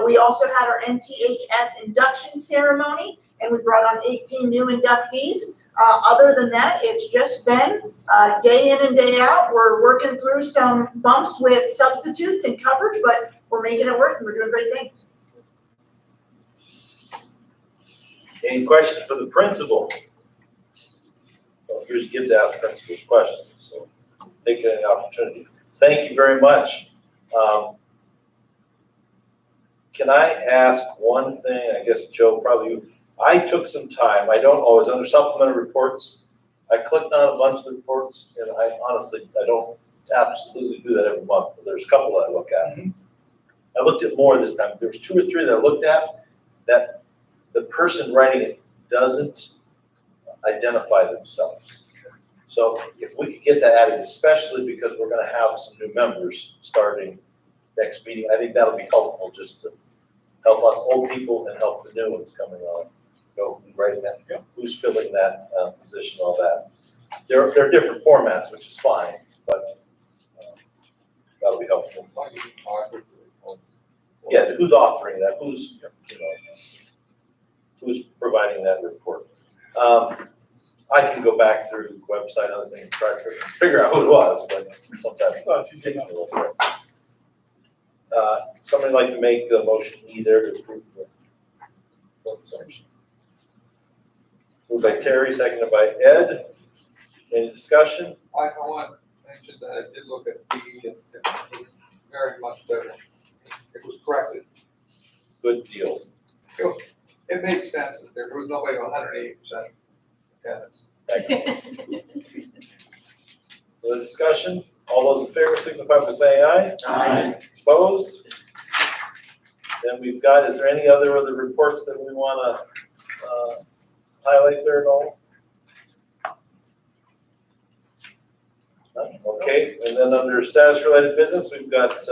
We also had our NTHS induction ceremony, and we brought on 18 new inductees. Other than that, it's just been day in and day out. We're working through some bumps with substitutes and coverage, but we're making it work and we're doing great things. Any questions for the principal? Well, here's get to ask principals questions, so take any opportunity. Thank you very much. Can I ask one thing? I guess Joe, probably you. I took some time. I don't always, under supplemental reports, I clicked on a bunch of the reports, and I honestly, I don't absolutely do that every month. There's a couple that I look at. I looked at more this time. There was 2 or 3 that I looked at that the person writing it doesn't identify themselves. So if we could get that added, especially because we're gonna have some new members starting next meeting, I think that'll be helpful just to help us old people and help the new ones coming on. Know who's writing that, who's filling that position, all that. They're different formats, which is fine, but that'll be helpful. Yeah, who's authoring that? Who's, you know, who's providing that report? I can go back through the website, other things, and try to figure out who it was, but sometimes it's easy to look at. Somebody like to make a motion either to approve the both section. Moved by Terry, seconded by Ed. Any discussion? I want to mention that I did look at the, and it was very much better. It was corrected. Good deal. It makes sense that there was nobody 180% attendance. Thank you. For the discussion, all those in favor signify by saying aye. Aye. Opposed? Then we've got, is there any other reports that we want to highlight there at all? None? Okay, and then under status related business, we've got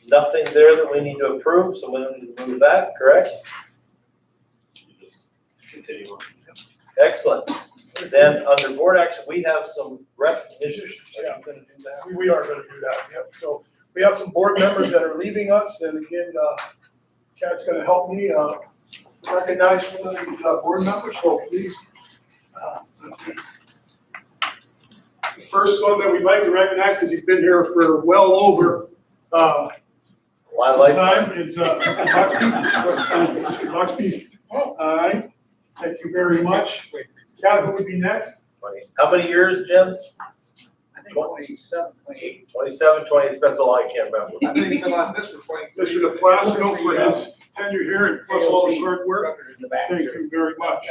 nothing there that we need to approve, so we don't need to move that, correct? Just continue on. Excellent. Then under board action, we have some recognitions. Yeah, we are gonna do that, yep. So we have some board members that are leaving us, and again, Kat's gonna help me recognize some of these board members, so please. The first one that we'd like to recognize, because he's been here for well over time, is Mr. Buxby. Mr. Buxby, all right, thank you very much. Kat, who would be next? 20. How many years, Jim? I think 27, 28. 27, 20, it's been so long I can't remember. I think he's been on this for 23. Mr. DePlacido for his tenure here and plus all his hard work. Thank you very much.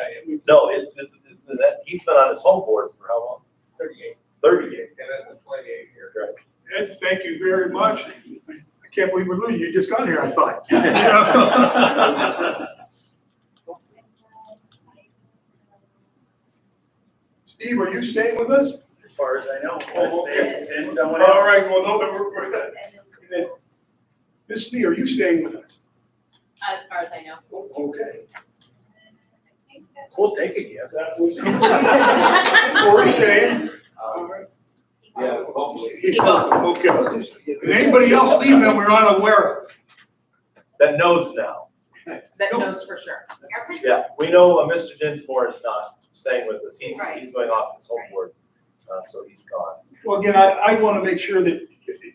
No, he's been on his home board for how long? 38. 38. And then 28 here. Right. Ed, thank you very much. I can't believe we're losing you. You just got here, I thought. Steve, are you staying with us? As far as I know. Oh, okay. Send someone else. All right, well, no, but we're good. And then, Ms. Lee, are you staying with us? As far as I know. Okay. We'll take a gift. That was. Or staying? All right. Yeah, hopefully. He goes. Okay. And anybody else leaving that we're unaware of? That knows now. That knows for sure. Yeah, we know Mr. Dinsmore is not staying with us. He's going off his home board, so he's gone. Well, again, I want to make sure that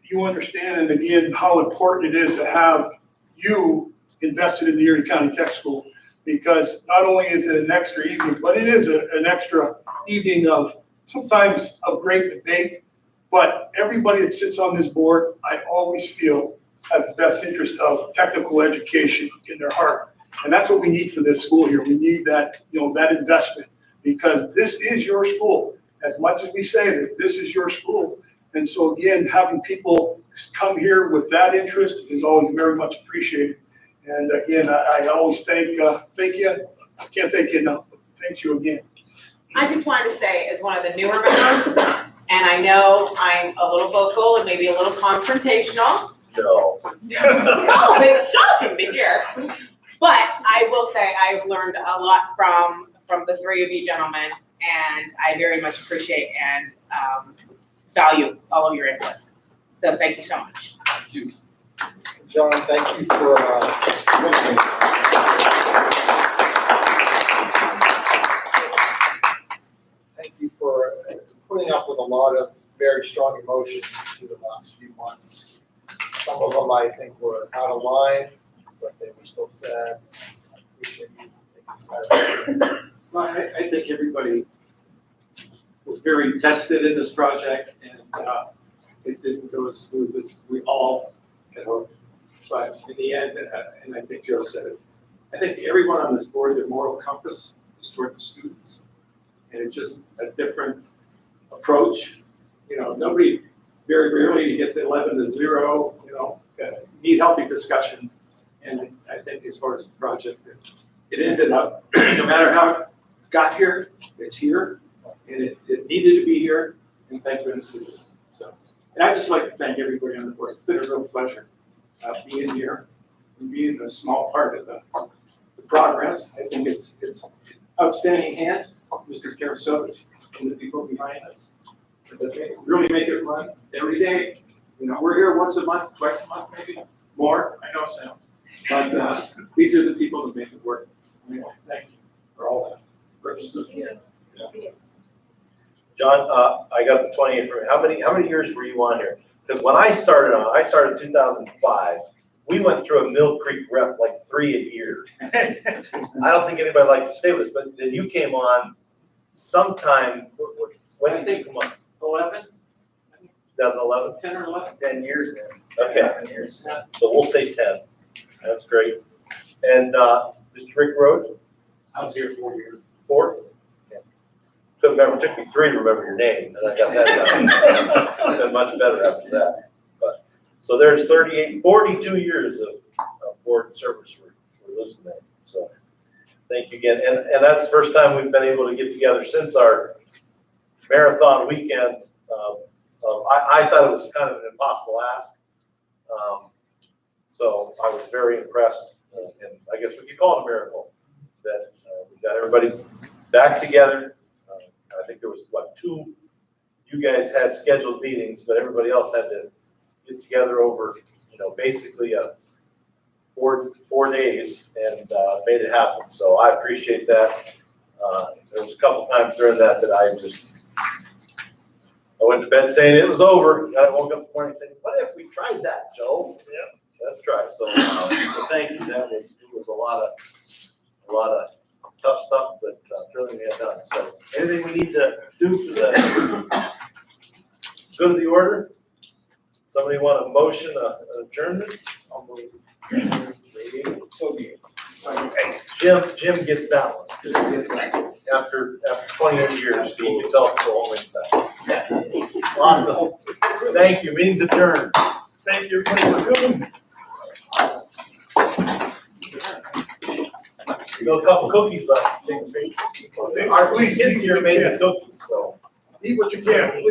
you understand, and again, how important it is to have you invested in the Erie County Tech School, because not only is it an extra evening, but it is an extra evening of sometimes of great debate. But everybody that sits on this board, I always feel has the best interest of technical education in their heart. And that's what we need for this school here. We need that, that investment, because this is your school. As much as we say that this is your school. And so again, having people come here with that interest is always very much appreciated. And again, I always thank you. I can't thank you enough. Thank you again. I just wanted to say, as one of the newer members, and I know I'm a little vocal and maybe a little confrontational. No. No, it's shocking to hear. But I will say I've learned a lot from the three of you gentlemen, and I very much appreciate and value all of your input. So thank you so much. John, thank you for, thank you for putting up with a lot of very strong emotions through the last few months. Some of them I think were out of line, but they were still sad. I appreciate you taking that. Well, I think everybody was very vested in this project, and it didn't go as smooth as we all had hoped. But in the end, and I think Joe said it, I think everyone on this board, their moral compass is toward the students. And it's just a different approach. You know, nobody, very rarely you get the 11 to 0, you know, need healthy discussion. And I think as far as the project, it ended up, no matter how it got here, it's here. And it needed to be here, and thank goodness it is. So, and I'd just like to thank everybody on the board. It's been a real pleasure being here and being a small part of the progress. I think it's outstanding hands, Mr. Tarasovich, and the people behind us. That they really make it run every day. You know, we're here once a month, twice a month, maybe more. I know, Sam. But these are the people that make it work. Anyway, thank you for all that. John, I got the 28 from, how many years were you on here? Because when I started in 2005, we went through a Mill Creek rep like 3 a year. I don't think anybody liked to stay with us, but then you came on sometime, when did you come on? 11? 2011? 10 or 11? 10 years then. Okay, so we'll say 10. That's great. And Mr. Rick Rhodes? I was here 4 years. 4? Yeah. Couldn't remember, it took me 3 to remember your name, and I got that down. It's been much better after that. But so there's 42 years of board service we're losing there. So thank you again. And that's the first time we've been able to get together since our marathon weekend. I thought it was kind of an impossible ask. So I was very impressed, and I guess we could call it a miracle, that we got everybody back together. I think there was, 2 you guys had scheduled meetings, but everybody else had to get together over, basically 4 days, and made it happen. So I appreciate that. There was a couple times during that I went to bed saying it was over, and I woke up this morning saying, what if we tried that, Joe? Yeah, let's try. So thank you. It was a lot of tough stuff, but really we had done. So anything we need to do for the good of the order? Somebody want a motion, adjournment? I'll move. Jim gets that one. After 28 years, he can tell us the whole thing. Awesome. Thank you. Meeting's adjourned. Thank you everybody for coming. We got a couple cookies left. Our kids here made the cookies, so. Eat what you can, please.